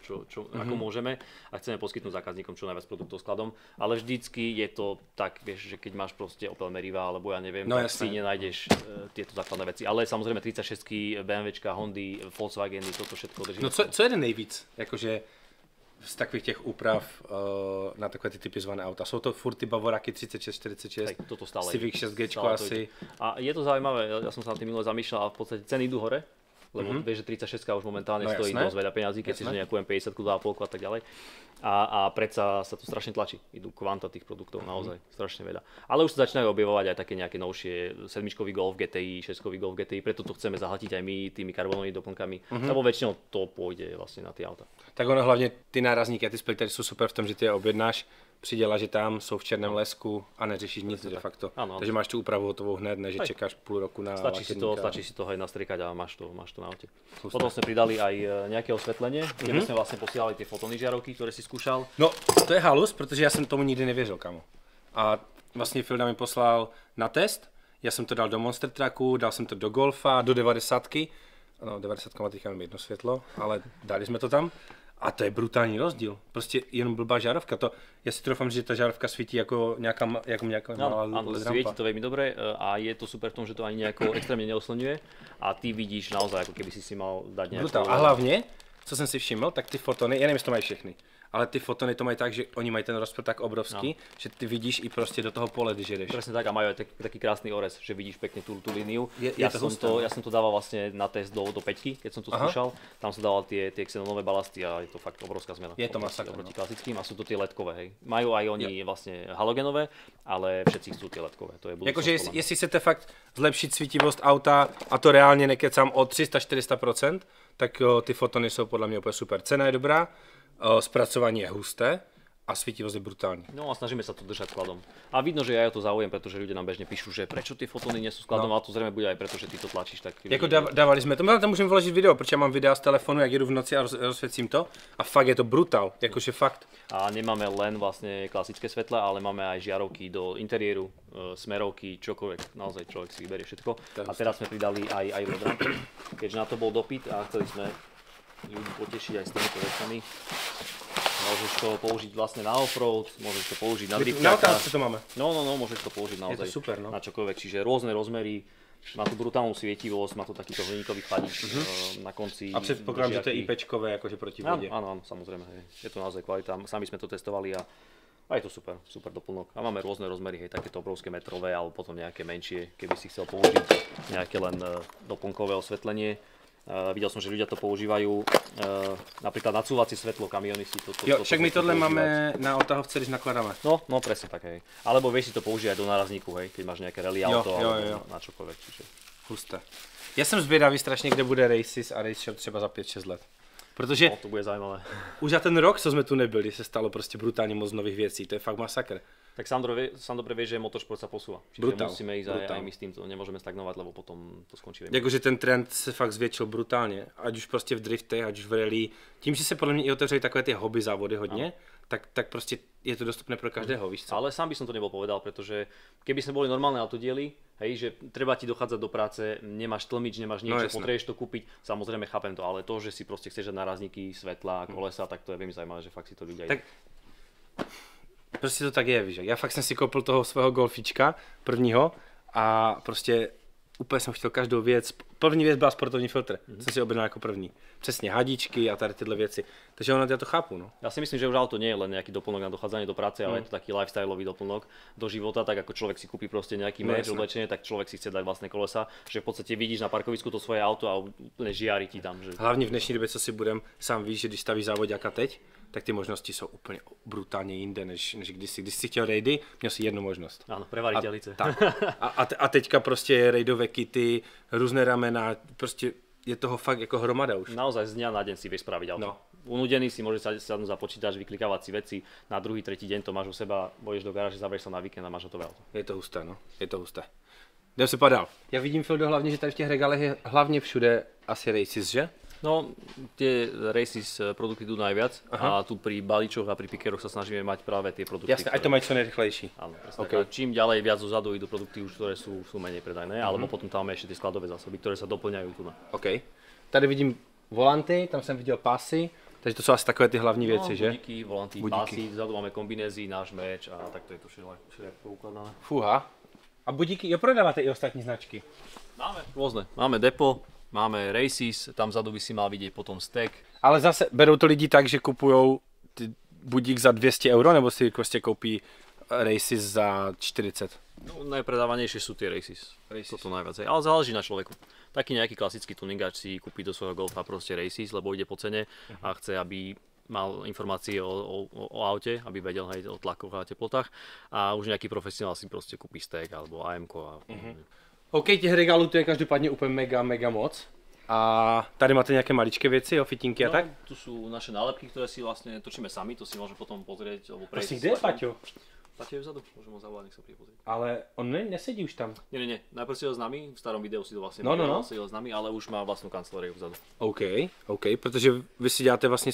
B: ako môžeme a chceme poskytnúť zákazníkom čo najviac produktov skladom. Ale vždycky je to tak, vieš, že keď máš proste Opel Meriva alebo ja neviem, tak si nenájdeš tieto základné veci. Ale samozrejme 36, BMWčka, Hondy, Volkswageny, toto všetko držíme.
A: No co je nejvíc? Jakože z takových těch úprav na takové ty typizované auta. Jsou to furt ty Bavoráky 36, 46,
B: toto stále
A: Civic 6G asi.
B: A je to zaujímavé, ja som sa na tým minule zamýšľal a v podstate ceny idú hore, lebo vieš, že 36 už momentálne stojí dosť veľa peňazí, keď si nejakú M50, 2,5 a tak ďalej. a predsa sa to strašne tlačí. Idú kvanta tých produktov, naozaj, strašne veľa. Ale už sa začínajú objavovať aj také nejaké novšie 7-čkový Golf GTI, 6-kový Golf GTI, preto to chceme zahlatiť aj my tými karbonovými doplnkami, lebo väčšinou to pôjde vlastne na tie auta.
A: Tak ono hlavně ty nárazníky a ty splittery jsou super v tom, že ty je objednáš, přiděláš je tam, jsou v černém lesku a neřešíš nic de facto.
B: Ano.
A: Takže máš tu úpravu hotovou hned, ne že čekáš půl roku na
B: Stačí si to aj nastriekať a máš to na aute. Potom sme pridali aj nejaké osvetlenie, kde sme vlastne posielali tie fotony žiarovky, ktoré si skúšal.
A: No, to je halus, protože já jsem tomu nikdy nevěřil, kamo. A vlastně Filda mi poslal na test, já jsem to dal do Monster Trucku, dal jsem to do Golfa, do 90. No, 90 má teďka jenom jedno světlo, ale dali jsme to tam. A to je brutální rozdíl. Prostě jenom blbá žárovka. To, já si troufám, že ta žárovka svítí jako nějaká malá LED
B: svieti
A: rampa.
B: to veľmi dobre a je to super v tom, že to ani nejako extrémne neoslňuje a ty vidíš naozaj, ako keby si mal dať nejakú...
A: Brutál. A hlavně, co jsem si všiml, tak ty fotony, já nevím, jestli to mají všechny, ale ty fotony to mají tak, že oni mají ten rozpěr tak obrovský, že ty vidíš i prostě do toho pole, když jedeš.
B: Presne tak a majú aj taký krásny orez, že vidíš pekne tú líniu.
A: Je
B: Ja
A: to
B: som to dával vlastne na test do 5, keď som to skúšal. Tam som dával tie xenonové balasty a je to fakt obrovská zmena.
A: Je to masakr,
B: oproti klasickým a sú to tie ledkové, hej. Majú aj oni vlastne halogenové, ale všetci chcú tie ledkové. To je budúcnosť.
A: Jakože jestli chcete fakt zlepšit svítivost auta, a to reálně nekecám o 300-400%, tak ty fotony jsou podle mě úplně super. Cena je dobrá, zpracování je husté a svítivost je brutální.
B: No a snažíme sa to držať skladom. A vidno, že ja to záujem, pretože ľudia nám bežne píšu, že prečo tie fotony nie sú skladom, a to zrejme bude aj preto, že ty to tlačíš. Tak
A: Jako dávali jsme to, tam můžeme vložit video, protože já mám videa z telefonu, jak jedu v noci a rozsvěcím to a fakt je to brutál, jakože fakt.
B: A nemáme len vlastne klasické svetla, ale máme aj žiarovky do interiéru, smerovky, čokoľvek, naozaj človek si vyberie všetko. A teraz sme pridali aj LED rampy, keďže na to bol dopyt a chceli sme ľudí potešiť aj s týmito vecami. Môžeš to použiť vlastne na offroad, môžeš to použiť na driftkách.
A: Na otázce to máme.
B: No, môžeš to použiť naozaj
A: to super, no.
B: na čokoľvek, čiže rôzne rozmery. Má tu brutálnu svietivosť, má to takýto hliníkový chladič na konci.
A: A předpokládám, že to je IPčkové, jakože proti vodě.
B: Áno, samozrejme, hej. Je to naozaj kvalita, sami sme to testovali a je to super doplnok. A máme rôzne rozmery, hej, takéto obrovské metrové, alebo potom nejaké menšie, keby si chcel použiť nejaké len doplnkové osvetlenie. Videl som, že ľudia to používajú, napríklad nacúvacie svetlo, kamiony si to
A: Jo, však my tohle máme na otahovce, když nakladáme.
B: No presne tak, hej. Alebo vieš si to používať do nárazníku, hej, keď máš nejaké rally auto, alebo na čokoľvek, čiže.
A: Husté. Já jsem zvědavý strašně, kde bude Races a Race Shop třeba za 5-6 let. Protože
B: No, to bude zaujímavé.
A: už za ten rok, co jsme tu nebyli, se stalo prostě brutálně moc nových věcí, to je fakt masakr.
B: Tak sám dobre vie, že motorsport sa posúva. Čiže
A: Brutál,
B: musíme ísť
A: brutál.
B: aj my s týmto, nemôžeme stagnovať, lebo potom to skončí.
A: Jakože ten trend se fakt zvětšil brutálně, ať už prostě v driftech, ať už v rally. Tím, že se podle mě i otevřeli takové ty hobby závody hodně, tak prostě je to dostupné pro každého, víš co?
B: Ale sám by som to nebol povedal, pretože keby sme boli normálne autodiely, hej, že treba ti dochádzať do práce, nemáš tlmič, nemáš niečo,
A: jasné.
B: potrebuješ to kúpiť, samozrejme chápem to, ale to, že si proste chceš dať nárazníky, svetla, kolesa, tak to je veľmi zaujímavé, že fakt si to ľudia
A: Tak prostě to tak je, víš. Já fakt jsem si koupil toho svého golfička prvního a prostě úplně jsem chtěl každou věc. První věc byla sportovní filtr, jsem si objednal jako první. Přesně hadičky a tady tyhle věci. Takže ono, já to chápu, no.
B: Ja si myslím, že už auto nie je len nejaký doplnok na dochádzanie do práce, ale je to taký lifestyleový doplnok do života, tak ako človek si kúpi proste nejaký merch,
A: jasné.
B: oblečenie, tak človek si chce dať vlastné kolesa, že v podstate vidíš na parkovisku to svoje auto a úplne žiari ti tam. Že...
A: Hlavně v dnešní době, co si budem, sám víš, že když stavíš závodňáka teď, tak ty možnosti jsou úplně brutálně jinde, než kdysi. Když jsi chtěl rejdy, měl si jednu možnost.
B: Áno, prevarí telice.
A: Tak. A teďka prostě rejdové kity, různé ramena, prostě je toho fakt jako hromada už.
B: Naozaj z dňa na deň si vieš spraviť auto.
A: No.
B: Unudený si môžeš sadnúť za počítač, vyklikávať si veci, na druhý, tretí deň to máš u seba, bojíš do garáže, zavrieš sa na víkend a máš hotové auto.
A: Je to husté, no. Je to husté. Jdem se padal. Já vidím, Fildo, hlavně, že tady v těch regalech je hlavně všude asi Races, že?
B: No, tie Races produkty idú najviac a tu pri balíčoch a pri pikeroch sa snažíme mať práve tie produkty.
A: Jasné, ať to mají co nejrychlejší.
B: Áno, presne.
A: Okay.
B: A čím ďalej viac dozadu idú produkty už, ktoré sú menej predajné, alebo potom tam máme ešte tie skladové zásoby, ktoré sa doplňajú tu na.
A: OK. Tady vidím volanty, tam jsem viděl pásy, takže to jsou asi takové ty hlavní věci, že?
B: Budíky, volanty, pásy, vzadu máme kombinézy, náš meč a takto je to všetko ukladané.
A: Fúha. A budíky, jo, prodáváte i ostatní značky.
B: Máme rôzne. Máme Depo, máme Races, tam vzadu by si mal vidieť potom Stack.
A: Ale zase berou to lidi tak, že kupujou budík za 200 euro, nebo si prostě koupí Races za 40?
B: No, najpredávanejšie sú tie Races. Toto najviac. Ale záleží na človeku. Taký nejaký klasický tuningač si kúpi do svojho Golfa proste Races, lebo ide po cene a chce, aby mal informácie o aute, aby vedel hej, o tlakoch a teplotách a už nejaký profesionál si proste kúpi stek alebo AMko a
A: OK, těch regálů tu je každopádně úplně mega moc. A tady máte nějaké maličké věci, jo, fitinky a tak?
B: Tu sú naše nálepky, ktoré si vlastne točíme sami, to si môžeme potom pozrieť alebo
A: Prosím,
B: prejsť.
A: kde je Paťo?
B: Paťo je vzadu, môžem ho zavolať, nech sa príde pozrieť.
A: Ale on nesedí už tam.
B: Nie, najprv si ho s nami, v starom videu si to vlastne
A: No.
B: sedel s nami, ale už má vlastnú kanceláriu vzadu.
A: OK, protože vy si děláte vlastně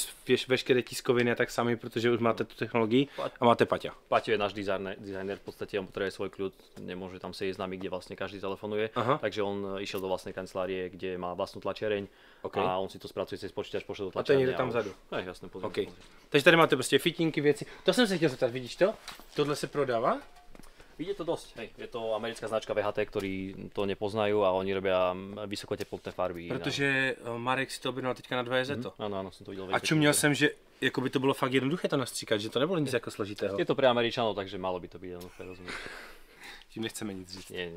A: veškeré tiskoviny a tak sami, protože už máte tu technologii a máte Paťa.
B: Paťo je náš dizajner, v podstate on potrebuje svoj kľud, nemôže tam sedieť s nami, kde vlastne každý telefonuje, takže on išiel do vlastnej kancelárie, kde má vlastnú tlačiareň a on si to spracuje cez počítač, pošle do
A: A to je
B: tlačiarne.
A: někde tam vzadu.
B: Ne, jasné, pozriem.
A: OK. Takže tady máte prostě fitinky, věci. To jsem se chtěl zeptat, vidíš to? Tohle se prodává?
B: Ide to dosť, hej. Je to americká značka VHT, ktorí to nepoznajú a oni robia vysokoteplotné farby.
A: Protože Marek si to objednal teďka na 2JZ to.
B: Áno, som to videl.
A: A čuměl jsem, že jako by to bylo fakt jednoduché to nastříkat, že to nebylo nic jako složitého.
B: Je to pre Američanov, takže malo by to byť jednoduché, rozumieš.
A: Tím nechceme nic říct.
B: Nie.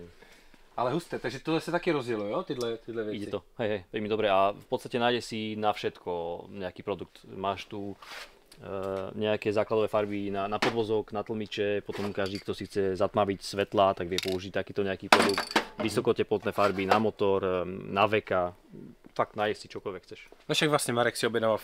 A: Ale husté, takže tohle se taky rozjelo, jo, tyhle věci.
B: Ide to, hej, veľmi dobre a v podstate nájde si na všetko nejaký produkt. Máš tu nejaké základové farby na podvozok, na tlmiče, potom každý, kto si chce zatmaviť svetla, tak vie použiť takýto nejaký produkt. Vysokoteplotné farby na motor, na veka, fakt nájde si čokoľvek chceš.
A: No však vlastně Marek si objednával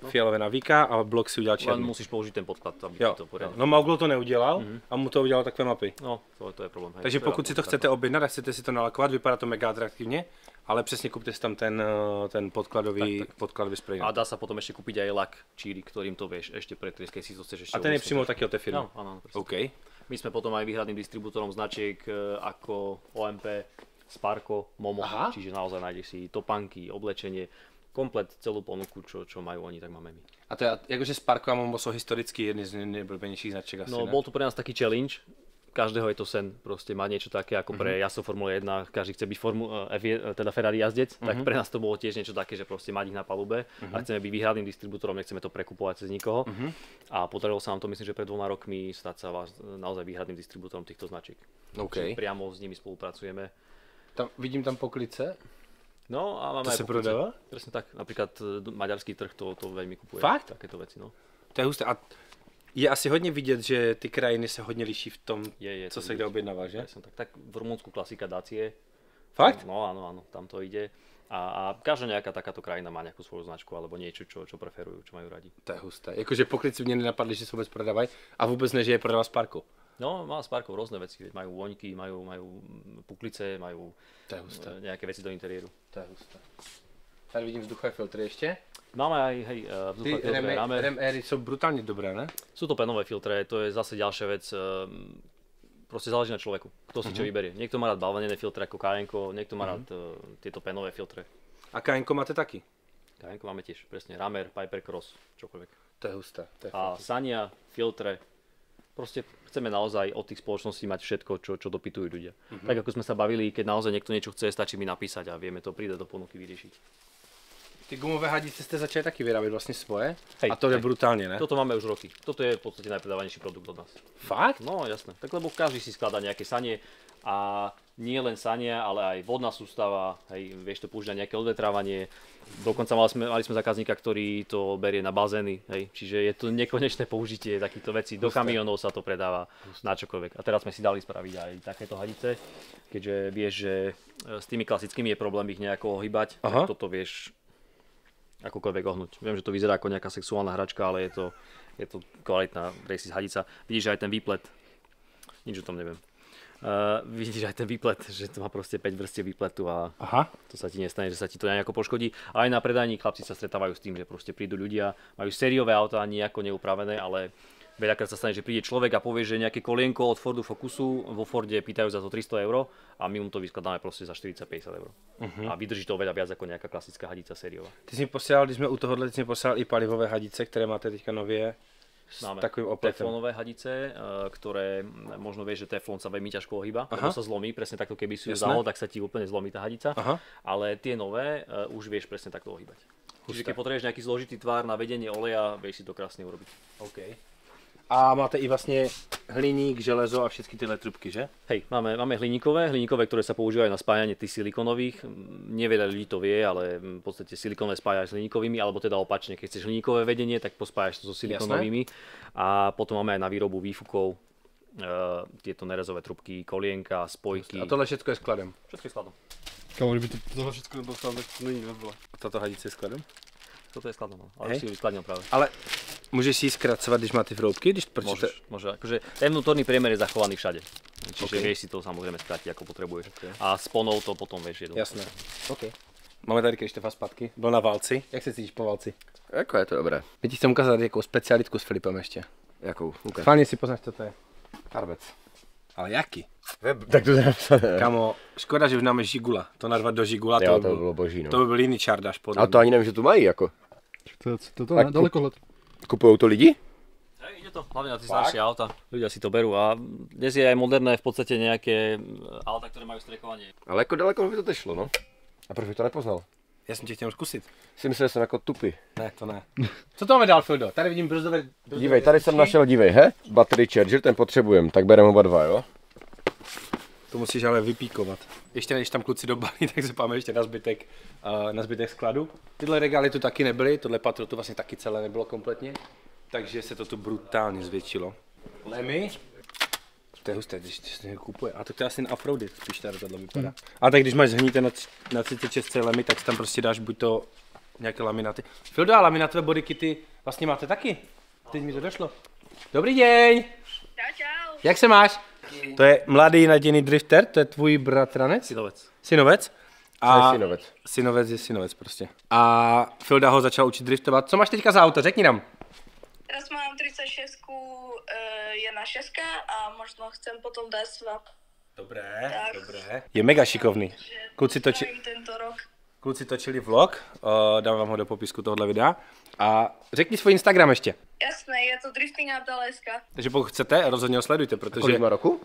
A: fialové na Vika a blok si udělal
B: Len
A: černý.
B: musíš použiť ten podklad, aby
A: Jo,
B: to poriadne.
A: no Mauglo to neudělal a mu to udělal takové mapy.
B: No, to je problém. Hej.
A: Takže pokud si to chcete objednat a chcete si to nalakovat, vypadá to mega atraktivně, ale přesně kupte si tam ten podkladový spray.
B: A dá sa potom ešte kúpiť aj lak číry, ktorým to vieš ešte pretriesť, keď si to chceš ešte.
A: A ten je přímo taky od té firmy.
B: No, áno, presne.
A: OK.
B: My sme potom aj výhradným distribútorom značiek ako OMP, Sparko, Momo,
A: Aha.
B: čiže naozaj nájdeš si topánky, oblečenie, komplet celú ponuku, čo majú oni, tak máme my.
A: A to je, jakože Sparko a Momo jsou historicky jedny z nejblbenějších značek asi,
B: No,
A: ne?
B: bol tu pre nás taký challenge, každého je to sen, proste mať niečo také ako pre jazdcov Formule 1, každý chce byť teda Ferrari jazdec, tak pre nás to bolo tiež niečo také, že proste mať ich na palube a chceme byť výhradným distribútorom, nechceme to prekupovať cez nikoho a podarilo sa nám to, myslím, že pred 2 rokmi stať sa naozaj výhradným distribútorom týchto značiek.
A: OK.
B: Priamo s nimi spolupracujeme.
A: Vidím tam poklice.
B: No a máme
A: To
B: aj
A: se
B: poklice.
A: prodává?
B: Presne tak, napríklad maďarský trh to veľmi kupuje.
A: Fakt?
B: Takéto veci, no.
A: To je husté. A je asi hodně vidět, že ty krajiny se hodně liší v tom,
B: Je
A: co
B: to
A: se kde objednává, že?
B: Presne tak v Rumunsku klasika Dacie.
A: Fakt?
B: No áno, tam to ide. A každá nejaká takáto krajina má nejakú svoju značku alebo niečo, čo preferujú, čo majú radi.
A: To je husté. Jakože poklici mě nenapadly, že se vůbec prodávají a vůbec ne, že je prodává Sparko.
B: No, má Sparkov rôzne veci, veď majú voňky, majú puklice, majú
A: To je husté.
B: nejaké veci do interiéru.
A: To je husté. Tady vidím vzduchové filtry ještě.
B: Máme aj vzduchové filtre, ráme.
A: Rem Airy jsou brutálně dobré, ne?
B: Sú to penové filtre, to je zase ďalšia vec. Proste záleží na človeku, kto si čo vyberie. Niekto má rád balvanené filtre ako Kajenko, niekto má rád tieto penové filtre.
A: A Kajenko máte taky?
B: Kajenko máme tiež, presne, Ramer, Piper Cross, čokoľvek.
A: To je husté. To je
B: A Sania, filtre, proste chceme naozaj od tých spoločností mať všetko, čo dopytujú ľudia. Tak ako sme sa bavili, keď naozaj niekto niečo chce, stačí mi napísať a vieme to pridať do ponuky vyriešiť.
A: Ty gumové hadice jste začali taky vyrábět vlastně svoje?
B: Hej,
A: a to je
B: hej.
A: brutálně, ne?
B: Toto máme už roky. Toto je v podstate najpredávanejší produkt od nás.
A: Fakt?
B: No jasné, tak lebo každý si skladá nejaké sanie a nie len sania, ale aj vodná sústava, hej, vieš to použiť na nejaké odvetrávanie. Dokonca mali sme zákazníka, ktorý to berie na bazény, hej, čiže je to nekonečné použitie takýchto vecí. Do kamionov sa to predáva na čokoľvek. A teraz sme si dali spraviť aj takéto hadice, keďže vieš, že s tými klasickými je problém ich nejako ohýbať, tak toto vieš akokoľvek ohnúť. Viem, že to vyzerá ako nejaká sexuálna hračka, ale je to kvalitná races hadica. Vidíš aj ten výplet, nič o tom neviem. Vidíš aj ten výplet, že to má proste 5 vrstiev výpletu a to sa ti nestane, že sa ti to nejako poškodí. A aj na predajní chlapci sa stretávajú s tým, že proste prídu ľudia, majú sériové autá nejako neupravené, ale veľakrát sa stane, že príde človek a povie, že nejaké kolienko od Fordu Focusu vo Forde pýtajú za to 300 € a my mu to vyskladáme proste za 40-50 €. A vydrží to oveľa viac ako nejaká klasická hadica sériová.
A: Ty jsi mi posílal, když jsme u tohohle, ty jsi mi posílal i palivové hadice, které máte teďka nově s
B: Máme
A: takovým opletem.
B: teflonové hadice, ktoré možno vieš, že teflon sa veľmi ťažko ohýba, lebo sa zlomí, presne takto, keby si ju
A: Jasné.
B: zahol, tak sa ti úplne zlomí tá hadica,
A: Aha.
B: ale tie nové už vieš presne takto ohýbať. Čiže keď potrebuješ nejaký zložitý tvar na vedenie oleja, vieš si to krásne urobiť.
A: OK. A máte i vlastně hliník, železo a všechny tyhle trubky, že?
B: Hej, máme hliníkové, ktoré sa používajú na spájanie tých silikonových. Neveľa ľudí to vie, ale v podstate silikónové spájaš s hliníkovými, alebo teda opačne, keď chceš hliníkové vedenie, tak pospájaš to so silikonovými. A potom máme aj na výrobu výfukov tieto nerezové trubky, kolienka, spojky.
A: A tohle všechno je skladem.
B: Všetko je skladom.
D: Kámo, kdyby tohle všechno nebylo skladem, tak to není nebylo.
A: A tato hadice je skladem?
B: Toto je skladom, ale už si vyskladnil práve.
A: Ale můžeš si ji zkracovat, když má ty vroubky?
B: Môže. Akože ten vnútorný priemer je zachovaný všade. Čiže vieš si to samozrejme skrátiť, ako potrebuješ. A s ponou to potom vieš jednou.
A: Jasné. OK. Máme tady Krištofa zpátky. Byl na válci. Jak se cítíš po válci?
C: Jako je to dobré.
A: My ti chcem ukázat jakou specialitku s Filipem ještě.
C: Jakou? Ukáž.
A: Fajně si poznáš, co to je.
C: Arbec.
A: Ale jaký?
C: Tak to je napsané.
A: Kamo, škoda, že už máme Žigula. To narvat do Žigula,
C: Jo, to by bylo boží, no.
A: To by byl jiný čardáš, podle
C: Ale to ani nevím, že tu mají, jako.
D: To ne, dalekohled.
C: Kupujou to lidi?
B: Hej, ide to, hlavne na tie staršie auta. Ľudia si to berú a dnes je aj moderné v podstate nejaké auta, ktoré majú strekovanie.
C: Ale jako daleko by to šlo, no. A proč bych to nepoznal?
A: Já jsem tě chtěl zkusit.
C: Si myslel, že jsem jako tupy.
A: Ne, to ne. Co to máme dál, Fildo? Tady vidím brzdové...
C: Dívej, tady jsem našel, dívej, he? Battery charger, ten potřebujeme, tak bereme oba dva, jo?
A: To musíš ale vypíkovat. Ještě než tam kluci dobalí, tak se páme ještě na zbytek skladu. Tyhle regály tu taky nebyly, tohle patro tu vlastně taky celé nebylo kompletně. Takže se to tu brutálně zvětšilo. Lemmy. To je husté, když se to kupuje. A to je asi na offroady, spíš tady tohle vypadá. A tak když máš zhníte na 36 Lemmy, tak si tam prostě dáš buď to nějaké laminaty. Fildo, a laminatové bodykity vlastně máte taky? Teď mi to došlo. Dobrý den!
E: Čau.
A: Jak se máš? To je mladý nadějný drifter, to je tvůj bratranec? Synovec.
C: A synovec.
A: Synovec je synovec prostě. A Filda ho začal učit driftovat. Co máš teďka za auto? Řekni nám.
E: Teraz mám 36, 1.6 a možno chcem potom D2.
A: Dobré,
E: Tak.
A: dobré. Je mega šikovný. Kluci točili vlog, dám vám ho do popisku tohohle videa. A řekni svůj Instagram ještě.
E: Jasné, je to drifting.ls.
A: Takže pokud chcete, rozhodně ho sledujte, protože...
C: Kolik má roku?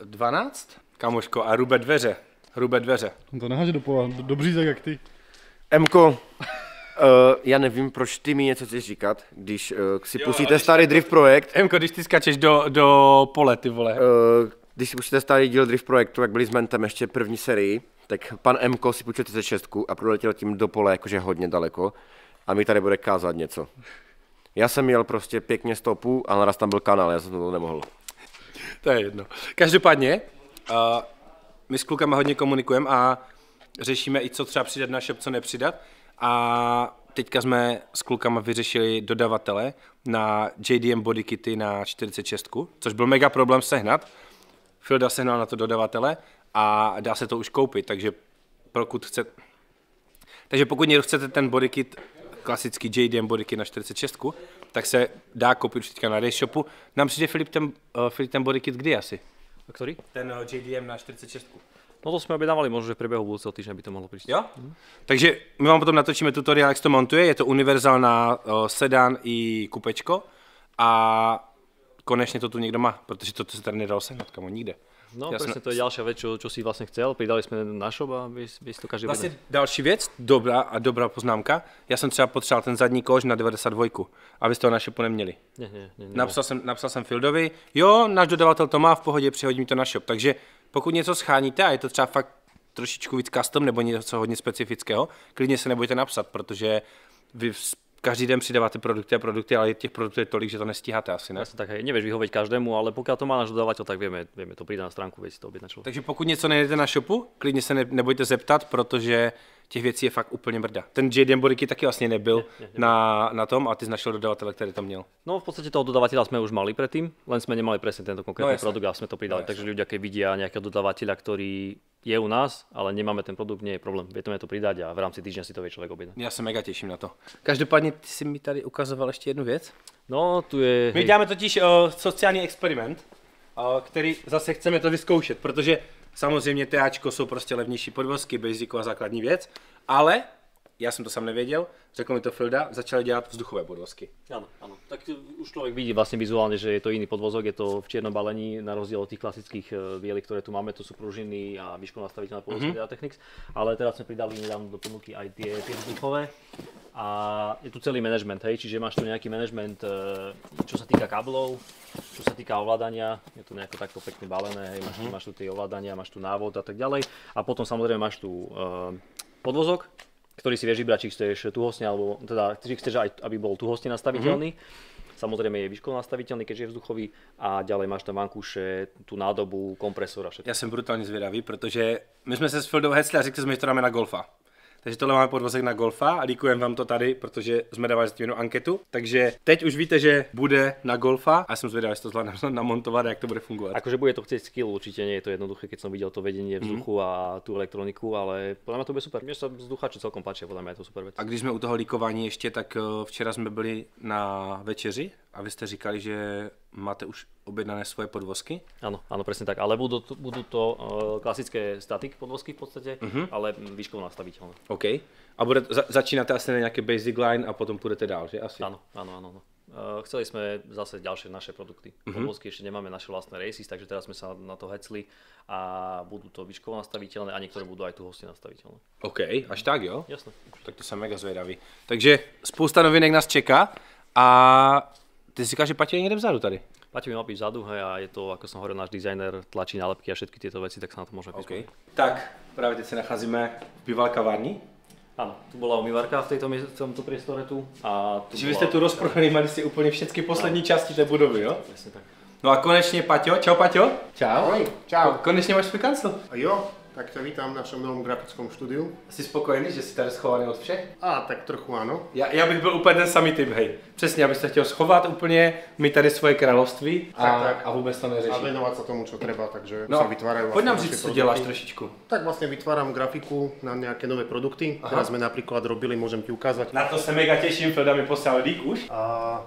A: 12? Kamoško, a hrubé dveře. Hrubé dveře.
D: On to neháže do pola, do břízek jak ty.
C: Emko, já nevím, proč ty mi něco chceš říkat, když si pustíte starý drift projekt.
A: Emko, když ty skačeš do pole, ty vole.
C: Když si pustíte starý díl drift projektu, jak byli s Mentem ještě první sérii, tak pan Emko si půjčil 36 a proletěl tím do pole jakože hodně daleko a mi tady bude kázat něco. Já jsem jel prostě pěkně stopu a naraz tam byl kanál, já jsem to nemohl.
A: To je jedno. Každopádně, my s klukama hodně komunikujeme a řešíme i co třeba přidat na shop, co nepřidat. A teďka jsme s klukama vyřešili dodavatele na JDM bodykity na 46, což byl mega problém sehnat. Filda sehnal na to dodavatele a dá se to už koupit, takže pokud někdo chcete ten bodykit, klasický JDM bodykit na 46, tak se dá koupit už teďka na Race Shopu. Nám přijde Filip ten bodykit kdy asi?
B: Ktorý?
A: Ten JDM na 46.
B: No to sme objednávali, možno, že v priebehu budúceho týždňa by to mohlo prísť.
A: Jo? Takže my vám potom natočíme tutoriál, jak se to montuje, je to univerzál na sedan i kupečko a konečně to tu někdo má, protože to se tady nedalo sehnat, kamo, nikde.
B: No presne, to je ďalšia vec, čo si vlastne chcel, pridali sme na shop a by si to každý
A: Vlastně další věc, dobrá poznámka, já jsem třeba potřeboval ten zadní kož na 92, aby z toho na shopu neměli.
B: Ne.
A: Napsal jsem Fildovi, jo, náš dodavatel to má v pohodě, přihodí mi to na shop, takže pokud něco scháníte a je to třeba fakt trošičku víc custom nebo něco hodně specifického, klidně se nebojte napsat, protože vy každý den přidáváte produkty, ale těch produktů je tolik, že to nestíháte asi, ne?
B: Tak hej, nevieš vyhovieť každému, ale pokiaľ to má náš dodávateľ, tak vieme to pridať na stránku, vie si to objednať človek.
A: Takže pokud něco nejdete na shopu, klidně se nebojte zeptat, protože těch věcí je fakt úplně mrda. Ten JDM bodykit taky vlastně nebyl na tom a ty jsi našel dodavatele, který to měl.
B: No v podstate toho dodávateľa sme už mali predtým, len sme nemali presne tento konkrétny produkt a sme to pridali. Takže ľudia, keď vidia nejakého dodávateľa, ktorý je u nás, ale nemáme ten produkt, nie je problém. Vieme to pridať a v rámci týždňa si to vie človek objednať.
A: Já se mega těším na to. Každopádně ty si mi tady ukazoval ještě jednu věc.
B: No, tu je...
A: My děláme totiž sociální experiment, který zase chceme to vyzkoušet, protože samozřejmě TAčko jsou prostě levnější podvozky, basicová základní věc, ale já jsem to sám nevěděl, řekl mi to Filda, začali dělat vzduchové podvozky.
B: Áno. Tak už človek vidí vlastne vizuálne, že je to iný podvozok, je to v čiernom balení, na rozdiel od tých klasických bielých, ktoré tu máme, to sú pružiny a výškovo nastaviteľné podvozky Technics, ale teraz sme pridali nedávno do ponuky aj tie vzduchové A je tu celý management, hej, čiže máš tu nejaký management, čo sa týka káblov, čo sa týka ovládania, je tu nejako takto pekne balené, hej, máš tu tie ovládania, máš tu návod a tak ďalej. A potom samozrejme máš tu podvozok, ktorý si vieš vybrať, či chceš tuhostne, alebo teda, či chceš aj, aby bol tuhostne nastaviteľný. Samozrejme je výškovo nastaviteľný, keďže je vzduchový a ďalej máš tam vankúše, tú nádobu, kompresor a všetko.
A: Já jsem brutálně zvědavý, protože my jsme se s Fildou hecli a řekli jsme, že to dáme na golfa. Takže tohle máme podvozek na golfa a líkujeme vám to tady, protože jsme dávali zatím jednu anketu. Takže teď už víte, že bude na golfa a jsem zvědavý, jestli to zvládne namontovat a jak to bude fungovat.
B: Akože bude to chcieť skill, určite nie je to jednoduché, keď som videl to vedenie vzduchu a tú elektroniku, ale podľa mňa to bude super. Mne sa vzduchače celkom páčia, podľa mňa je to super vec.
A: A když jsme u toho líkování ještě, tak včera jsme byli na večeři a vy jste říkali, že máte už objednané svoje podvozky.
B: Áno, áno, presne tak, ale budú to klasické static podvozky v podstate, ale výškovo nastaviteľné.
A: OK. A začínáte asi na nějaké basic line a potom půjdete dál, že asi?
B: Áno. Chceli sme zase ďalšie naše produkty. Podvozky ešte nemáme naše vlastné races, takže teraz sme sa na to hecli a budú to výškovo nastaviteľné a niektoré budú aj tu hosty nastaviteľné.
A: OK, až tak jo?
B: Jasné.
A: Tak to jsem mega zvědavý. Takže spousta novinek nás čeká a ty si říkáš, že Paťo je někde vzadu tady.
B: Paťo by mal byť vzadu, hej, a je to, ako som hovoril, náš dizajner tlačí nálepky a všetky tieto veci, tak sa na to môžeme
A: OK. Tak, právě teď se nacházíme v bývalé kavárni.
B: Áno, tu bola umývarka v tomto priestore tu. A tu
A: Takže vy jste tu rozprochali, mali si úplně všechny poslední části té budovy, jo?
B: Presne tak.
A: No a konečně Paťo, čau Paťo. Čau.
F: Ahoj, čau.
A: Konečně máš svůj kancel.
F: Jo, tak ťa vítam v našom novom grafickom štúdiu.
A: Jsi spokojený, že jsi tady schovaný od všech?
F: Tak trochu áno.
A: Já bych byl úplně ten samý typ, hej. Přesně, abyste chtěl schovat úplně, mít tady svoje království a vůbec to
F: A
A: neřešit.
F: venovať sa tomu, čo treba, takže
A: No,
F: sa vytvárajú
A: pojď nám
F: naše
A: říct, co
F: produkty.
A: děláš trošičku.
F: Tak vlastne vytváram grafiku na nejaké nové produkty. Teraz sme napríklad robili, môžem ti ukázať,
A: Na to se mega těším, Filda mi poslal lík už.
F: a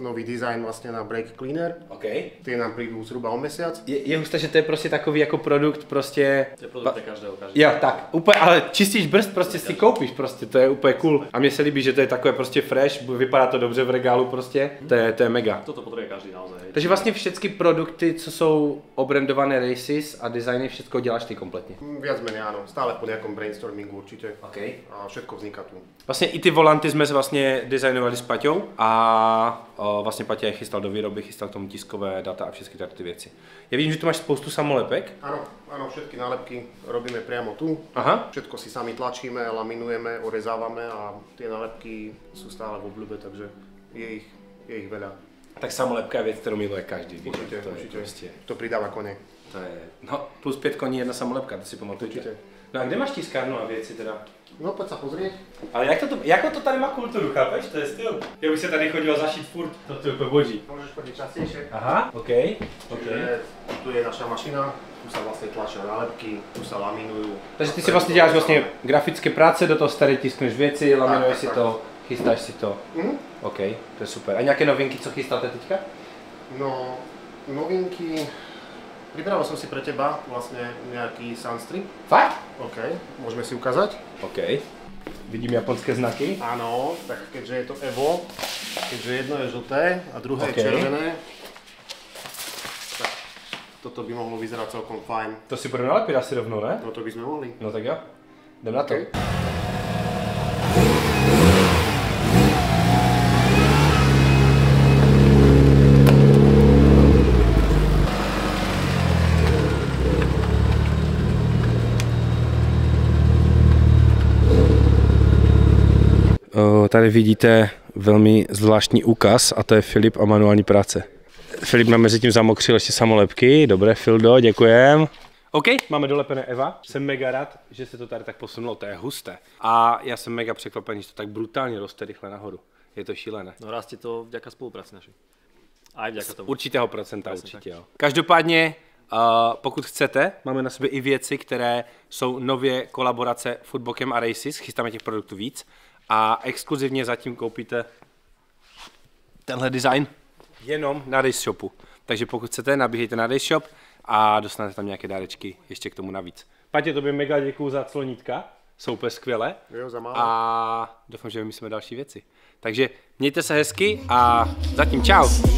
F: nový design vlastne na brake cleaner.
A: OK.
F: Tie nám prídu zhruba o mesiac.
A: Je husté, že to je prostě takový jako produkt prostě...
B: To je produkt pre každého.
A: Jo, tak, úplně, ale čistíš brzd prostě si koupíš prostě, to je úplně cool. A mně se líbí, že to je takové prostě fresh, vypadá to dobře v regálu prostě, to je mega.
B: Toto potrebuje každý naozaj. Hej.
A: Takže vlastně všechny produkty, co jsou obrandované races a designy, všetko děláš ty kompletně.
F: Viac menej áno, stále po nejakom brainstormingu určite.
A: OK.
F: A všetko vzniká tu.
A: Vlastně i ty volanty jsme vlastně designovali s Paťou a vlastně Paťa je chystal do výroby, chystal k tomu tiskové data a všechny tady ty věci. Já vidím, že tu máš spoustu samolepek.
F: Áno, všetky nálepky robíme priamo tu.
A: Aha.
F: Všetko si sami tlačíme, laminujeme, orezávame a tie nálepky sú stále v obľúbe, takže je ich veľa.
A: Tak samolepka je věc, kterou miluje každý. víš,
F: Určite,
A: to je
F: určite.
A: prostě,
F: To pridáva kone.
A: to je, no plus 5 koní, jedna samolepka, to si pamatujte.
F: Určite.
A: No a kde máš tiskárnu a věci teda?
F: No poď sa pozrieť.
A: Ale jako to tady má kulturu, chápeš? To je styl. Já bych se tady chodil zašít furt, to je úplně boží.
F: Môžeš chodiť častejšie.
A: Aha, OK.
F: Čiže tu je naša mašina, tu sa vlastne tlačia nálepky, tu sa laminujú.
A: Takže ty si vlastně děláš vlastně grafické práce, do toho tady tiskneš věci, laminuješ
F: tak,
A: si
F: tak.
A: to, chystáš si to. OK, to je super. A nějaké novinky, co chystáte teďka?
F: No, novinky. Pripravil som si pre teba vlastne nejaký sunstrip.
A: Fakt?
F: OK, môžeme si ukázať.
A: OK. Vidím japonské znaky.
F: Áno, tak keďže je to Evo, keďže jedno je žlté a druhé
A: OK.
F: je červené, tak toto by mohlo vyzerať celkom fajn.
A: To si budeme nalepit asi rovnou, ne?
F: No to by sme mohli.
A: No tak jo. Jdem na to.
F: OK.
A: Tady vidíte velmi zvláštní úkaz a to je Filip a manuální práce. Filip nám mezi tím zamokřil ještě samolepky, dobré Fildo, děkujem. OK, máme dolepené Eva, jsem mega rád, že se to tady tak posunulo, to je husté. A já jsem mega překvapený, že to tak brutálně roste rychle nahoru, je to šílené.
B: No rastie to vďaka spolupráci našej. Aj vďaka tomu.
A: Určitého procenta,
B: Presne
A: určitě jo. Každopádně, pokud chcete, máme na sobě i věci, které jsou nově kolaborace Footbokem a Races, chystáme těch produktů víc. A exkluzivně zatím koupíte tenhle design jenom na Race Shopu. Takže pokud chcete, nabíhejte na Race Shop a dostanete tam nějaké dárečky ještě k tomu navíc. Patě, tobě mega děkuju za clonítka, jsou úplně skvělé
F: Jo, za málo.
A: a doufám, že vymyslíme další věci. Takže mějte se hezky a zatím čau!